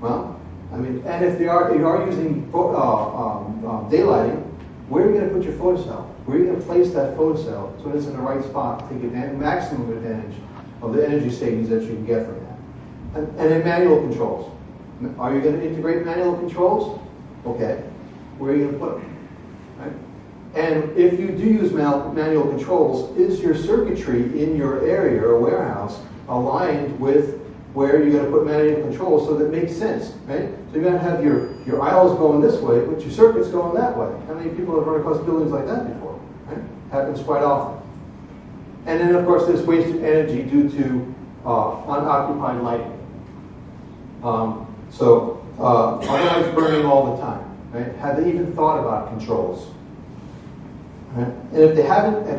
Speaker 4: Well, I mean, and if you are using daylighting, where are you going to put your photocell? Where are you going to place that photocell so it's in the right spot to take maximum advantage of the energy savings that you can get from that? And then manual controls. Are you going to integrate manual controls? Okay. Where are you going to put them? Right? And if you do use manual controls, is your circuitry in your area or warehouse aligned with where you're going to put manual controls so that it makes sense, right? So you're going to have your aisles going this way, but your circuit's going that way. How many people have run across buildings like that before? Right? Happens quite often. And then, of course, there's wasted energy due to unoccupied lighting. Are the lights burning all the time? Right? Have they even thought about controls? Right? And if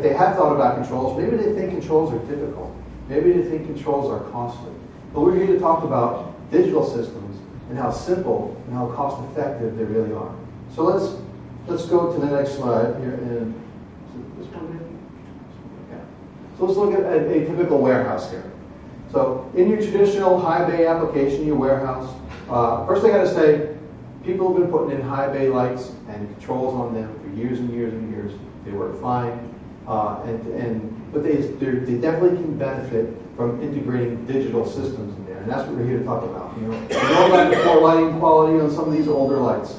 Speaker 4: they have thought about controls, maybe they think controls are difficult. Maybe they think controls are costly. But we're here to talk about digital systems and how simple and how cost effective they really are. So let's go to the next slide here. And this one maybe? Yeah. So let's look at a typical warehouse here. So in your traditional high bay application, your warehouse, first I got to say, people have been putting in high bay lights and controls on them for years and years and years. They work fine, but they definitely can benefit from integrating digital systems in there, and that's what we're here to talk about. We know about the poor lighting quality on some of these older lights.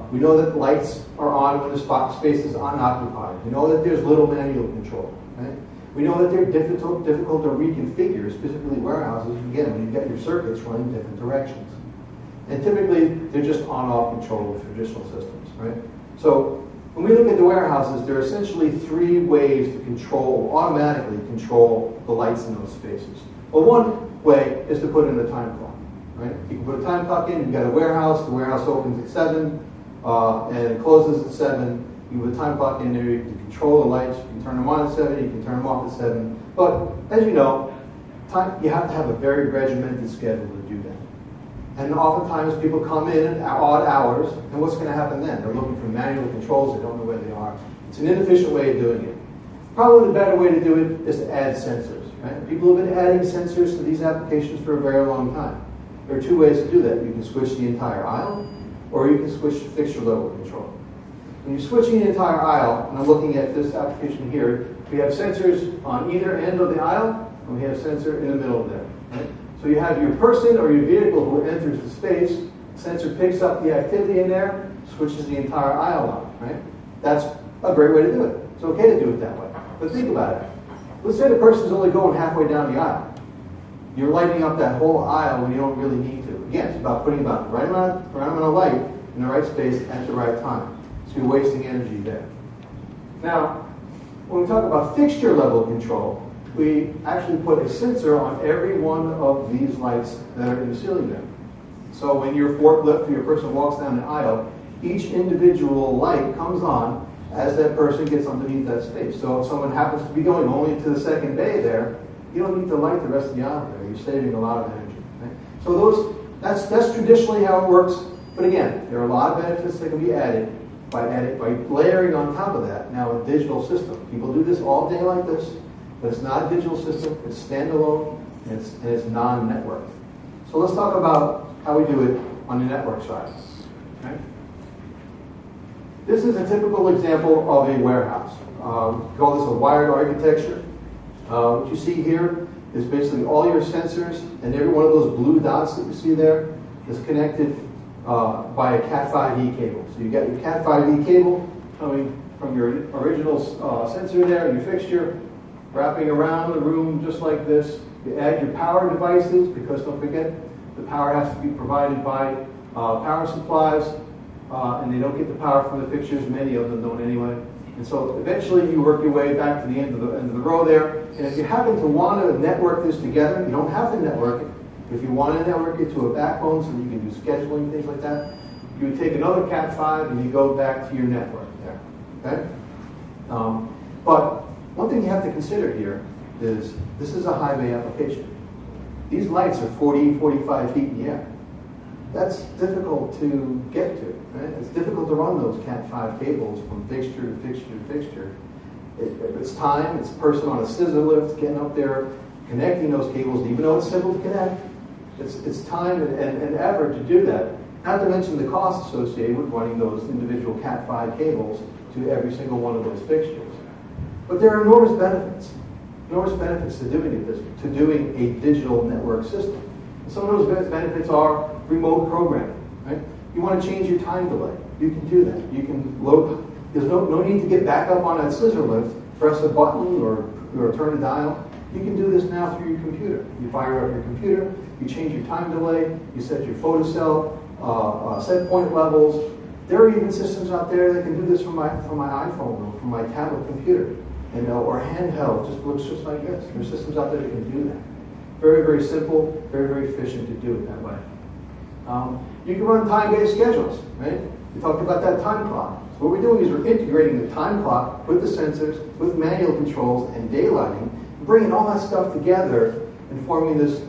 Speaker 4: We know that lights are on when the space is unoccupied. We know that there's little manual control. Right? We know that they're difficult to reconfigure, specifically warehouses. Again, when you've got your circuits running different directions. And typically, they're just on-off control with traditional systems, right? So when we look at the warehouses, there are essentially three ways to automatically control the lights in those spaces. Well, one way is to put in a time clock, right? You can put a time clock in, you've got a warehouse, the warehouse opens at 7, and it closes at 7. You put a time clock in there, you can control the lights, you can turn them on at 7, you can turn them off at 7. But, as you know, you have to have a very regimented schedule to do that. And oftentimes people come in at odd hours, and what's going to happen then? They're looking for manual controls, they don't know where they are. It's an inefficient way of doing it. Probably the better way to do it is to add sensors. Right? People have been adding sensors to these applications for a very long time. There are two ways to do that. You can switch the entire aisle, or you can switch fixture level control. When you're switching the entire aisle, and I'm looking at this application here, we have sensors on either end of the aisle, and we have a sensor in the middle there. Right? So you have your person or your vehicle who enters the space, sensor picks up the activity in there, switches the entire aisle on, right? That's a great way to do it. It's okay to do it that way. But think about it. Let's say the person's only going halfway down the aisle. You're lighting up that whole aisle when you don't really need to. Again, it's about putting about the right amount of light in the right space at the right time. So you're wasting energy there. Now, when we talk about fixture level control, we actually put a sensor on every one of these lights that are in the ceiling there. So when your forklift or your person walks down the aisle, each individual light comes on as that person gets underneath that space. So if someone happens to be going only to the second bay there, you don't need to light the rest of the aisle there. You're saving a lot of energy. Right? So that's traditionally how it works. But again, there are a lot of benefits that can be added by layering on top of that now a digital system. People do this all day like this. But it's not a digital system, it's standalone, and it's non-network. So let's talk about how we do it on the network side. Okay? This is a typical example of a warehouse. We call this a wired architecture. What you see here is basically all your sensors, and every one of those blue dots that you see there is connected by a Cat5e cable. So you got your Cat5e cable coming from your original sensor there, your fixture, wrapping around the room just like this. You add your power devices, because don't forget, the power has to be provided by power supplies, and they don't get the power from the fixtures. Many of them don't anyway. And so eventually you work your way back to the end of the row there. And if you happen to want to network this together, you don't have to network it. If you want to network it to a backbone so that you can do scheduling, things like that, you would take another Cat5 and you go back to your network there. Okay? But one thing you have to consider here is this is a high bay application. These lights are 40, 45 feet in the air. That's difficult to get to, right? It's difficult to run those Cat5 cables from fixture to fixture to fixture. It's time, it's a person on a scissor lift getting up there, connecting those cables, and even though it's simple to connect, it's time and effort to do that. Not to mention the cost associated with running those individual Cat5 cables to every single one of those fixtures. But there are enormous benefits to doing a digital network system. And some of those benefits are remote programming. Right? You want to change your time delay, you can do that. You can load. There's no need to get back up on that scissor lift, press a button or turn a dial. You can do this now through your computer. You fire up your computer, you change your time delay, you set your photocell set point levels. There are even systems out there that can do this from my iPhone or from my tablet computer, or handheld. Just looks just like this. There are systems out there that can do that. Very, very simple, very, very efficient to do it that way. You can run time-based schedules, right? We talked about that time clock. So what we're doing is we're integrating the time clock with the sensors, with manual controls and daylighting, bringing all that stuff together and forming this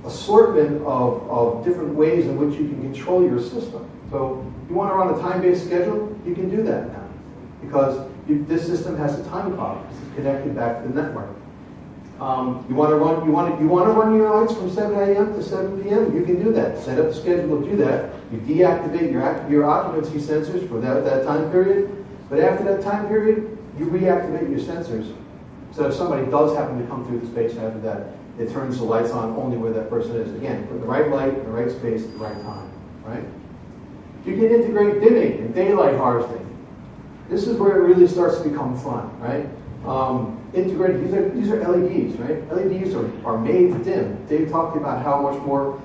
Speaker 4: assortment of different ways in which you can control your system. So you want to run a time-based schedule, you can do that now because this system has a time clock. It's connected back to the network. You want to run your lights from 7 a.m. to 7 p.m. You can do that. Set up a schedule to do that. You deactivate your occupancy sensors for that time period. But after that time period, you reactivate your sensors. So if somebody does happen to come through the space after that, it turns the lights on only where that person is. Again, put the right light in the right space at the right time. Right? You can integrate dimming and daylight harvesting. This is where it really starts to become fun, right? Integrated, these are LEDs, right? LEDs are made to dim. Dave talked about how much more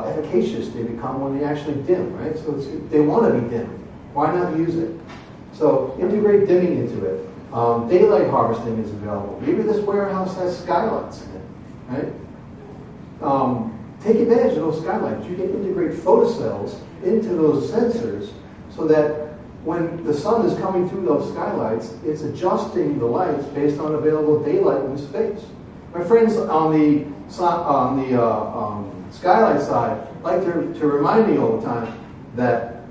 Speaker 4: efficacious they become when they actually dim, right? So they want to be dim. Why not use it? So integrate dimming into it. Daylight harvesting is available. Maybe this warehouse has skylights in it, right? Take advantage of those skylights. You can integrate photocells into those sensors so that when the sun is coming through those skylights, it's adjusting the lights based on available daylight in the space. My friends on the skylight side like to remind me all the time that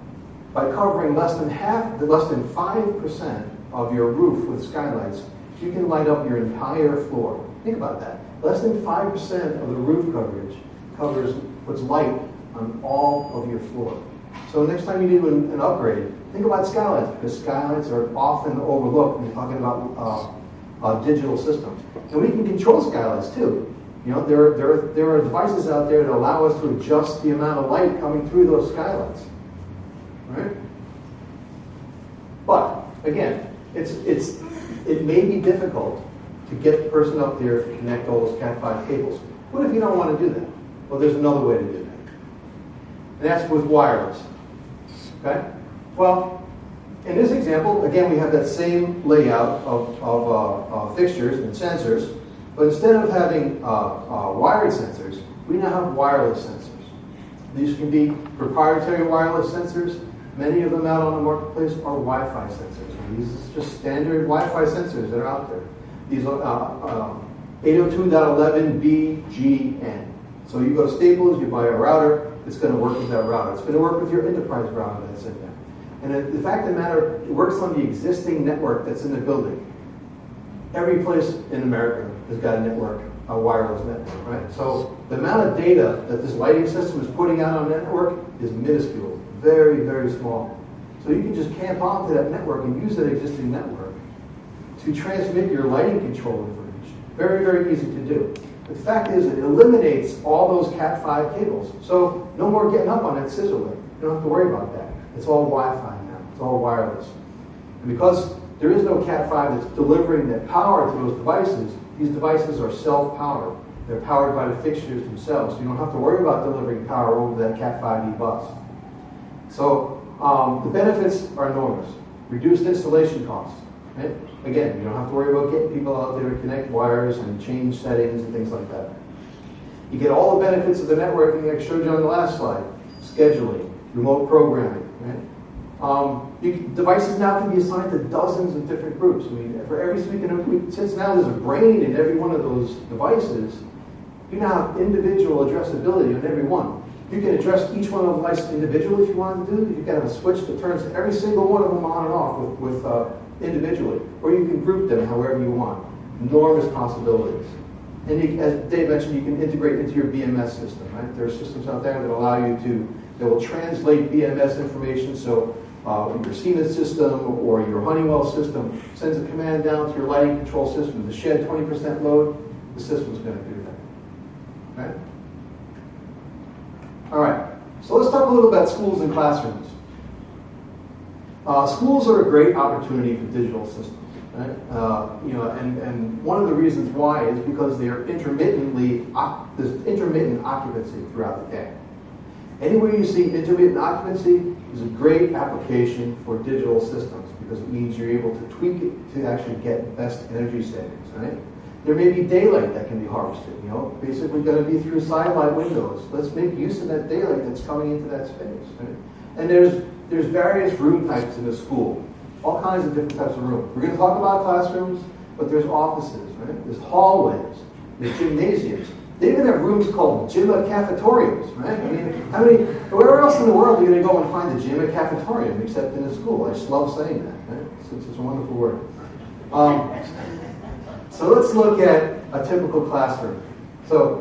Speaker 4: by covering less than 5% of your roof with skylights, you can light up your entire floor. Think about that. Less than 5% of the roof coverage puts light on all of your floor. So next time you do an upgrade, think about skylights, because skylights are often overlooked when you're talking about digital systems. And we can control skylights too. You know, there are devices out there that allow us to adjust the amount of light coming through those skylights. Right? But again, it may be difficult to get the person up there to connect all those Cat5 cables. What if you don't want to do that? Well, there's another way to do that. And that's with wireless. Okay? Well, in this example, again, we have that same layout of fixtures and sensors, but instead of having wired sensors, we now have wireless sensors. These can be proprietary wireless sensors. Many of them out on the marketplace are Wi-Fi sensors. And these are just standard Wi-Fi sensors that are out there. These are 802.11bgn. So you go to Staples, you buy a router, it's going to work with that router. It's going to work with your enterprise router that's in there. And the fact of the matter, it works on the existing network that's in the building. Every place in America has got a network, a wireless network, right? So the amount of data that this lighting system is putting out on the network is minuscule, very, very small. So you can just camp onto that network and use that existing network to transmit your lighting control information. Very, very easy to do. The fact is, it eliminates all those Cat5 cables. So no more getting up on that scissor lift. You don't have to worry about that. It's all Wi-Fi now. It's all wireless. And because there is no Cat5 that's delivering that power to those devices, these devices are self-powered. They're powered by the fixtures themselves. So you don't have to worry about delivering power over that Cat5e bus. So the benefits are enormous. Reduced installation costs. Right? Again, you don't have to worry about getting people out there to connect wires and change settings and things like that. You get all the benefits of the networking like I showed you on the last slide. Scheduling, remote programming. Right? Devices now can be assigned to dozens of different groups. I mean, for every since now there's a brain in every one of those devices, you now have individual addressability on every one. You can address each one of the devices individually if you want to do. You've got a switch that turns every single one of them on and off with individually, or you can group them however you want. Enormous possibilities. And as Dave mentioned, you can integrate into your BMS system. Right? There are systems out there that allow you that will translate BMS information. So your Siemens system or your Honeywell system sends a command down to your lighting control system to shed 20% load. The system's going to do that. Right? All right. So let's talk a little about schools and classrooms. Schools are a great opportunity for digital systems, right? And one of the reasons why is because they are there's intermittent occupancy throughout the day. Anywhere you see intermittent occupancy is a great application for digital systems because it means you're able to tweak it to actually get best energy savings, right? There may be daylight that can be harvested, basically going to be through sidelight windows. Let's make use of that daylight that's coming into that space. Right? And there's various room types in a school, all kinds of different types of rooms. We're going to talk about classrooms, but there's offices, right? There's hallways, there's gymnasiums. They even have rooms called gym cafetoriums, right? I mean, where else in the world are you going to go and find a gym cafetorium except in a school? I just love saying that, right? It's a wonderful word. So let's look at a typical classroom. So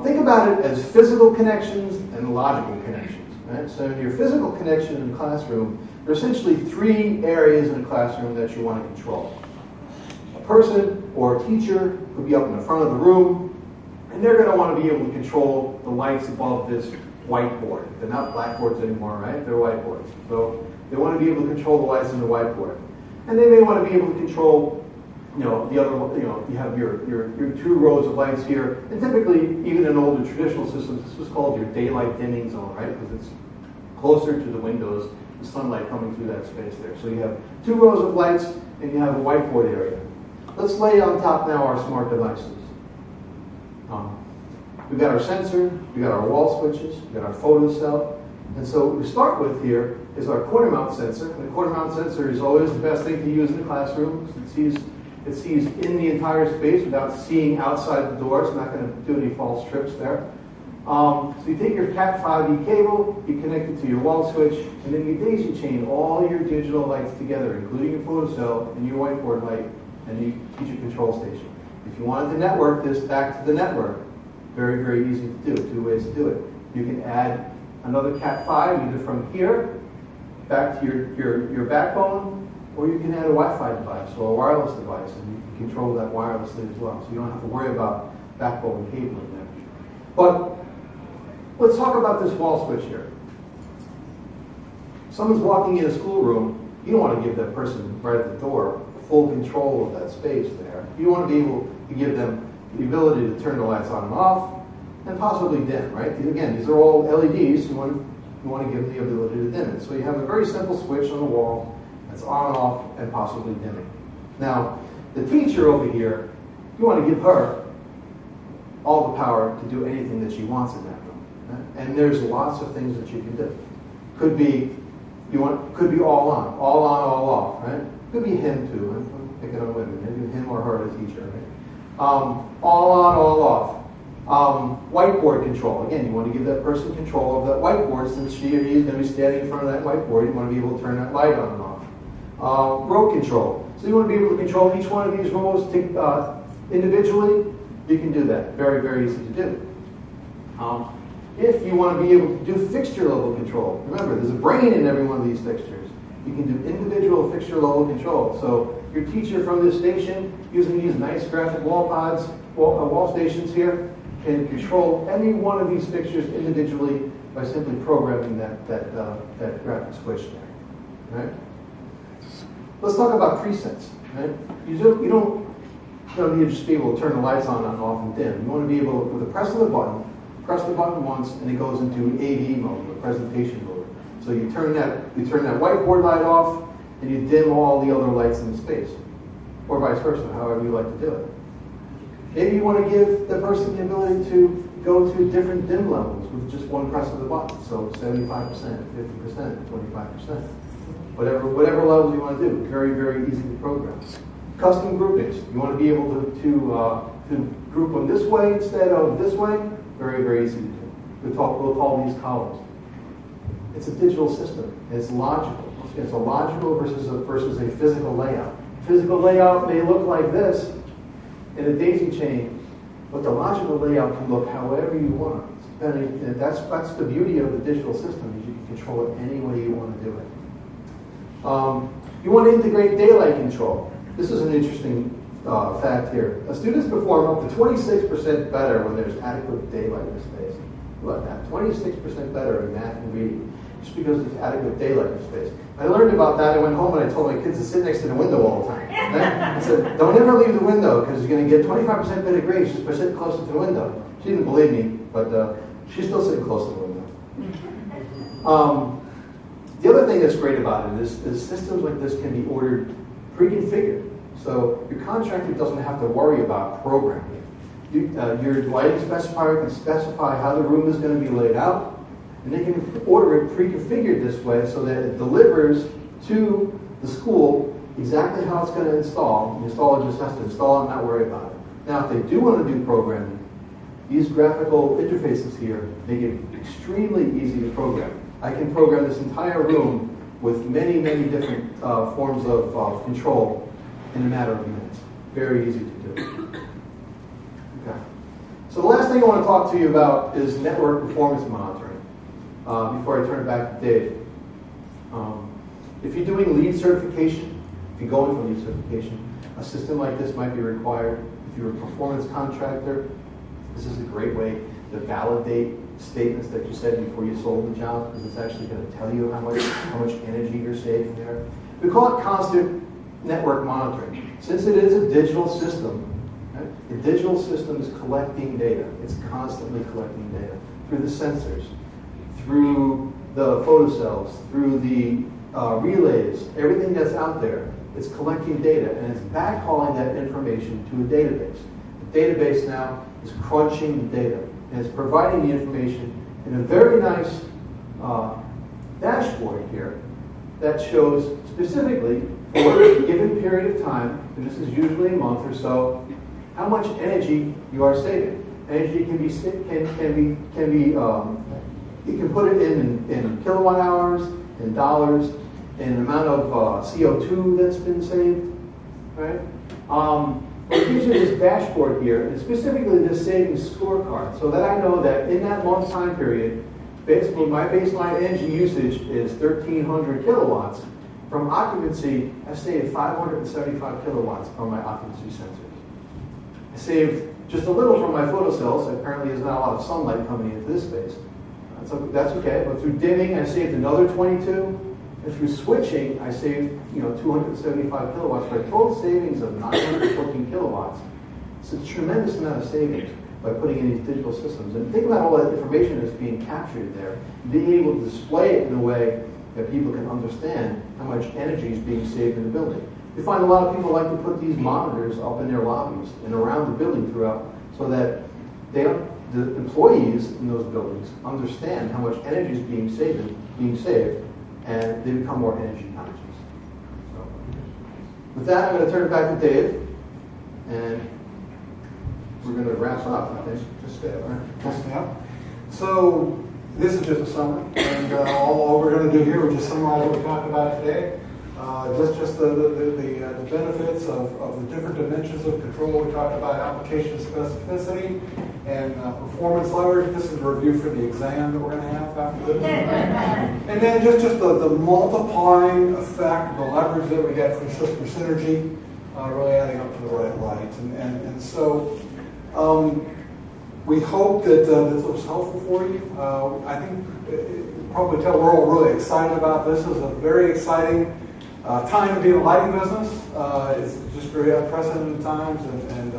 Speaker 4: think about it as physical connections and logical connections, right? So your physical connection in the classroom, there are essentially three areas in a classroom that you want to control. A person or a teacher could be up in the front of the room, and they're going to want to be able to control the lights above this whiteboard. They're not blackboards anymore, right? They're whiteboards. So they want to be able to control the lights in the whiteboard. And they may want to be able to control the other, you have your 2 rows of lights here, and typically, even in older traditional systems, this was called your daylight dimming zone, right? Because it's closer to the windows, the sunlight coming through that space there. So you have 2 rows of lights, and you have a whiteboard area. Let's lay on top now our smart devices. We've got our sensor, we've got our wall switches, we've got our photo cell, and so what we start with here is our corner mount sensor. And the corner mount sensor is always the best thing to use in the classroom. It sees in the entire space without seeing outside the door. It's not going to do any false trips there. So you take your Cat5e cable, you connect it to your wall switch, and then you daisy chain all your digital lights together, including your photo cell and your whiteboard light and your teacher control station. If you wanted to network this back to the network, very, very easy to do. 2 ways to do it. You can add another Cat5 either from here back to your backbone, or you can add a Wi-Fi device or a wireless device, and you can control that wirelessly as well. So you don't have to worry about backbone cabling there. But let's talk about this wall switch here. Someone's walking in a schoolroom, you don't want to give that person right at the door full control of that space there. You want to be able to give them the ability to turn the lights on and off, and possibly dim, right? Again, these are all LEDs, you want to give them the ability to dim it. So you have a very simple switch on the wall that's on and off and possibly dimming. Now, the teacher over here, you want to give her all the power to do anything that she wants in that room. Right? And there's lots of things that you can do. Could be all on, all off, right? Could be him too. I'm picking on women, maybe him or her, the teacher, right? All on, all off. Whiteboard control. Again, you want to give that person control of that whiteboard since she or he is going to be standing in front of that whiteboard. You want to be able to turn that light on and off. Row control. So you want to be able to control each one of these rows individually. You can do that. Very, very easy to do. If you want to be able to do fixture level control, remember, there's a brain in every one of these fixtures. You can do individual fixture level control. So your teacher from this station, using these nice graphic wall pods, wall stations here, can control any one of these fixtures individually by simply programming that graphic switch there. Right? Let's talk about presets. Right? You don't need to just be able to turn the lights on and off and dim. You want to be able, with the press of the button, press the button once, and it goes into AV mode, the presentation mode. So you turn that whiteboard light off, and you dim all the other lights in the space, or vice versa, however you like to do it. Maybe you want to give the person the ability to go to different dim levels with just one press of the button. So 75%, 50%, 25%. Whatever level you want to do. Very, very easy to program. Custom groupings. You want to be able to group them this way instead of this way. Very, very easy to do. We'll call these columns. It's a digital system. It's logical. It's a logical versus a physical layout. Physical layout may look like this in a daisy chain, but the logical layout can look however you want. And that's the beauty of the digital system, is you can control it any way you want to do it. You want to integrate daylight control. This is an interesting fact here. Students perform up to 26% better when there's adequate daylight in the space. Look at that, 26% better in math and reading, just because there's adequate daylight in the space. I learned about that. I went home and I told my kids to sit next to the window all the time. Right? I said, don't ever leave the window because you're going to get 25% better grades just by sitting closer to the window. She didn't believe me, but she's still sitting close to the window. The other thing that's great about it is systems like this can be ordered pre-configured. So your contractor doesn't have to worry about programming. Your lighting specifier can specify how the room is going to be laid out, and they can order it pre-configured this way so that it delivers to the school exactly how it's going to install. The installer just has to install it and not worry about it. Now, if they do want to do programming, these graphical interfaces here make it extremely easy to program. I can program this entire room with many, many different forms of control in a matter of minutes. Very easy to do. Okay. So the last thing I want to talk to you about is network performance monitoring. Before I turn it back to Dave. If you're doing lead certification, if you're going for lead certification, a system like this might be required. If you're a performance contractor, this is a great way to validate statements that you said before you sold the job, because it's actually going to tell you how much energy you're saving there. We call it constant network monitoring. Since it is a digital system, right, the digital system is collecting data. It's constantly collecting data through the sensors, through the photocells, through the relays, everything that's out there. It's collecting data, and it's backhauling that information to a database. The database now is crunching the data, and it's providing the information in a very nice dashboard here that shows specifically for a given period of time, and this is usually a month or so, how much energy you are saving. Energy can be you can put it in kilowatt hours, in dollars, in the amount of CO2 that's been saved, right? But it gives you this dashboard here, and specifically this savings scorecard, so that I know that in that month time period, basically my baseline energy usage is 1,300 kilowatts. From occupancy, I saved 575 kilowatts from my occupancy sensors. I saved just a little from my photocells. Apparently there's not a lot of sunlight coming into this space. That's okay, but through dimming, I saved another 22. And through switching, I saved 275 kilowatts for a total savings of 914 kilowatts. It's a tremendous amount of savings by putting in these digital systems. And think about all that information that's being captured there, being able to display it in a way that people can understand how much energy is being saved in the building. You find a lot of people like to put these monitors up in their lobbies and around the building throughout, so that the employees in those buildings understand how much energy is being saved, and they become more energy conscious. So, with that, I'm going to turn it back to Dave, and we're going to wrap up. I think.
Speaker 3: Just stay, all right? Yeah. So this is just a summary, and all we're going to do here is just summarize what we talked about today. Just the benefits of the different dimensions of control. We talked about application specificity and performance leverage. This is a review for the exam that we're going to have after this. And then just the multiplying effect, the leverage that we get from system synergy, really adding up to the right lights. And so we hope that this was helpful for you. I think you probably tell we're all really excited about this. This is a very exciting time to be in the lighting business. It's just very unprecedented times, and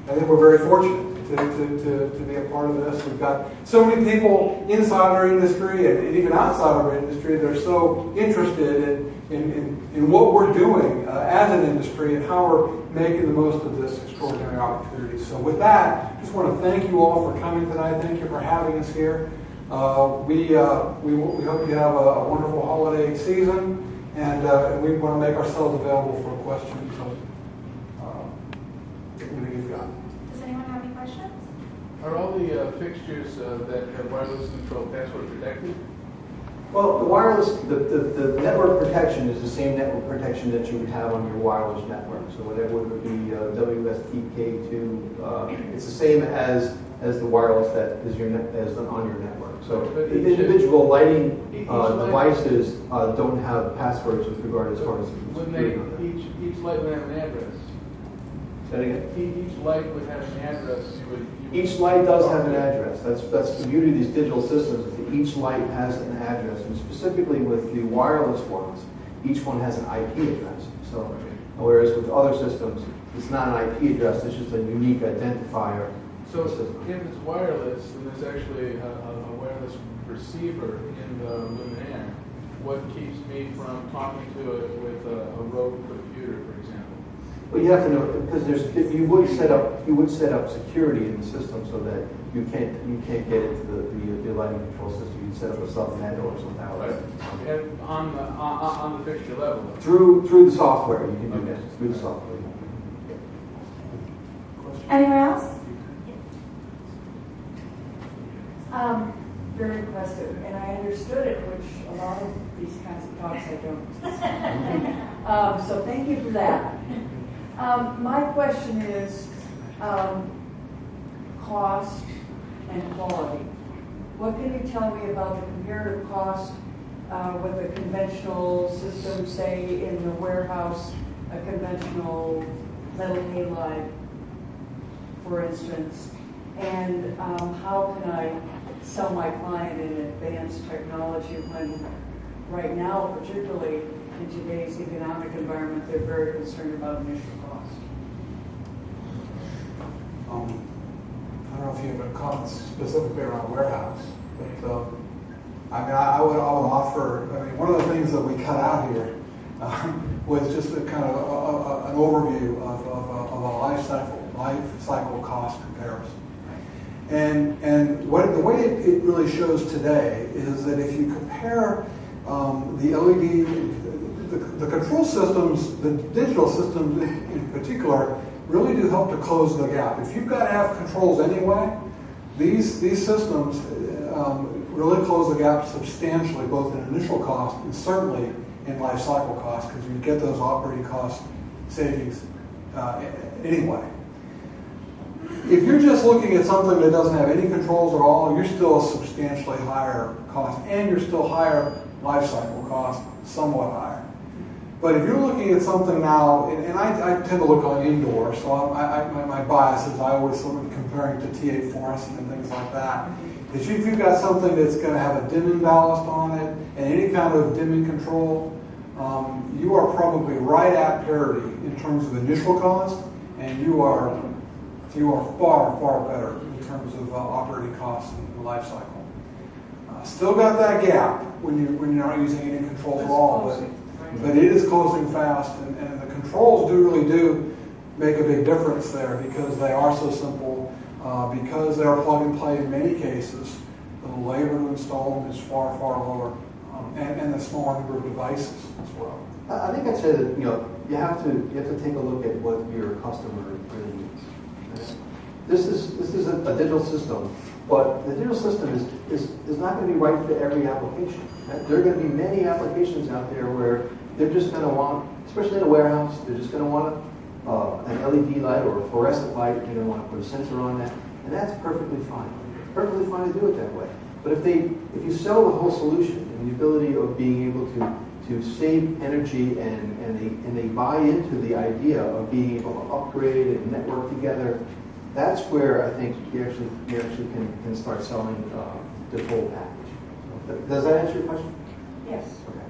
Speaker 3: I think we're very fortunate to be a part of this. We've got so many people inside our industry and even outside our industry that are so interested in what we're doing as an industry and how we're making the most of this extraordinary opportunity. So with that, I just want to thank you all for coming tonight. Thank you for having us here. We hope you have a wonderful holiday season. And we want to make ourselves available for questions. So, you've got.
Speaker 2: Does anyone have any questions?
Speaker 6: Are all the fixtures that have wireless control password protected?
Speaker 4: Well, the wireless, the network protection is the same network protection that you would have on your wireless network. So whatever would be WSTK2, it's the same as the wireless that is on your network. So the individual lighting devices don't have passwords with regard as far as
Speaker 6: each light would have an address.
Speaker 4: Say that again?
Speaker 6: Each light would have an address.
Speaker 4: Each light does have an address. That's the beauty of these digital systems, is that each light has an address. And specifically with the wireless ones, each one has an IP address. So, whereas with other systems, it's not an IP address, it's just a unique identifier.
Speaker 6: So if it's wireless, and there's actually a wireless receiver in the luminaire, what keeps me from talking to it with a rogue computer, for example?
Speaker 4: Well, you have to know, because you would set up security in the system so that you can't get into the lighting control system. You'd set up a sub-net or something like that.
Speaker 6: And on the fixture level.
Speaker 4: Through the software, you can do that. Through the software.
Speaker 2: Anyone else?
Speaker 7: Very impressive, and I understood it, which a lot of these kinds of talks I don't. So thank you for that. My question is cost and quality. What can you tell me about the comparative cost with a conventional system, say in the warehouse, a conventional metal halide, for instance, and how can I sell my client in advanced technology when right now, particularly in today's economic environment, they're very concerned about initial cost?
Speaker 3: I don't know if you have a comment specifically around warehouse, but I would offer, one of the things that we cut out here was just a kind of an overview of a life cycle cost comparison. And the way it really shows today is that if you compare the LED, the control systems, the digital systems in particular, really do help to close the gap. If you've got to have controls anyway, these systems really close the gap substantially, both in initial cost and certainly in life cycle cost, because you get those operating cost savings anyway. If you're just looking at something that doesn't have any controls at all, you're still a substantially higher cost, and you're still higher life cycle cost, somewhat higher. But if you're looking at something now, and I tend to look on indoor, so my bias is I always sort of comparing to T8 fluorescent and things like that. If you've got something that's going to have a dimming ballast on it and any kind of dimming control, you are probably right at parity in terms of initial cost, and you are far, far better in terms of operating costs and life cycle. Still got that gap when you're not using any controls at all, but it is closing fast, and the controls do make a big difference there because they are so simple, because they are plug and play in many cases. The labor to install them is far, far lower, and the smaller number of devices as well.
Speaker 4: I think I'd say that you have to take a look at what your customer really needs. This is a digital system, but the digital system is not going to be right for every application. There are going to be many applications out there where they're just going to want, especially in a warehouse, they're just going to want an LED light or a fluorescent light. They're going to want to put a sensor on that, and that's perfectly fine. It's perfectly fine to do it that way. But if you sell the whole solution and the ability of being able to save energy and they buy into the idea of being able to upgrade and network together, that's where I think you actually can start selling the full package. Does that answer your question?
Speaker 7: Yes.
Speaker 4: Okay.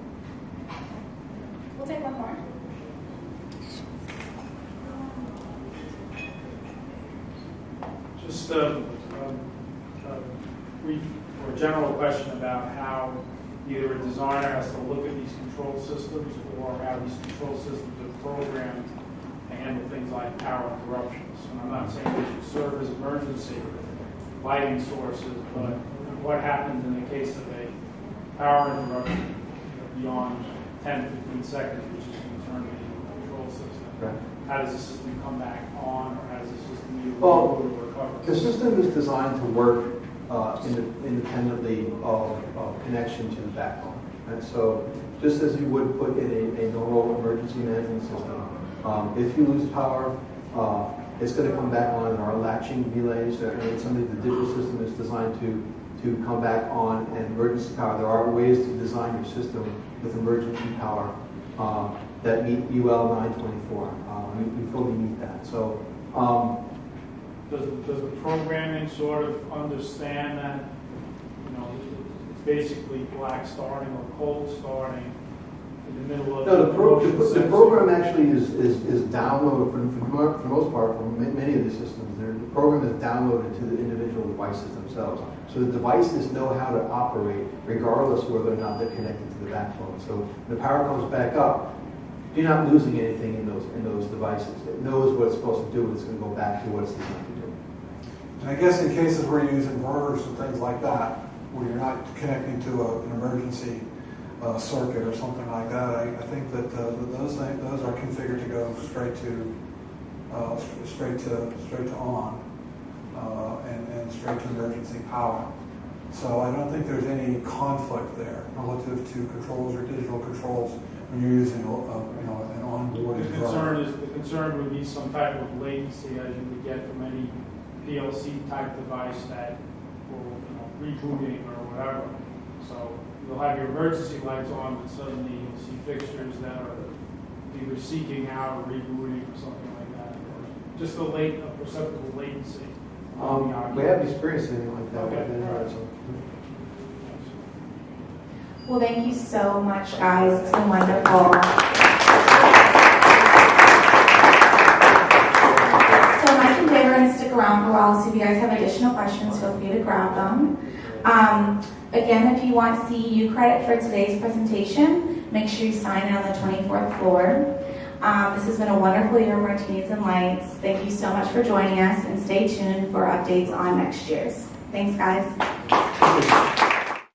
Speaker 2: We'll take one more.
Speaker 8: Just a brief or general question about how either a designer has to look at these control systems or how these control systems are programmed to handle things like power interruptions. And I'm not saying they should serve as emergency lighting sources, but what happens in the case of a power interruption beyond 10 to 15 seconds, which is concerning the control system?
Speaker 4: Right.
Speaker 8: How does the system come back on, or how does the system be
Speaker 4: Well,
Speaker 8: able to recover?
Speaker 4: the system is designed to work independently of connection to the backbone. And so just as you would put in a normal emergency management system, if you lose power, it's going to come back on. There are latching relays. The digital system is designed to come back on, and emergency power. There are ways to design your system with emergency power that meet UL 924. We fully meet that. So.
Speaker 8: Does the programming sort of understand that, it's basically black starting or cold starting in the middle of
Speaker 4: the program actually is downloaded for the most part from many of the systems. The program is downloaded to the individual devices themselves. So the devices know how to operate regardless whether or not they're connected to the backbone. So when the power comes back up, you're not losing anything in those devices. It knows what it's supposed to do, and it's going to go back to what it's designed to do.
Speaker 3: And I guess in cases where you use inverters and things like that, where you're not connecting to an emergency circuit or something like that, I think that those are configured to go straight to on and straight to emergency power. So I don't think there's any conflict there relative to controls or digital controls when you're using an onboard inverter.
Speaker 8: The concern would be some type of latency as you would get from any PLC type device that will, rebooting or whatever. So you'll have your emergency lights on, but suddenly you'll see fixtures that are either seeking out or rebooting or something like that. Just a perceptible latency.
Speaker 4: We haven't experienced anything like that.
Speaker 8: Okay.
Speaker 2: Well, thank you so much, guys. It's been wonderful. So Mike and Dave are going to stick around for a while, so if you guys have additional questions, feel free to grab them. Again, if you want CEU credit for today's presentation, make sure you sign in on the 24th floor. This has been a wonderful year of Martinis and Lights. Thank you so much for joining us, and stay tuned for updates on next year's. Thanks, guys.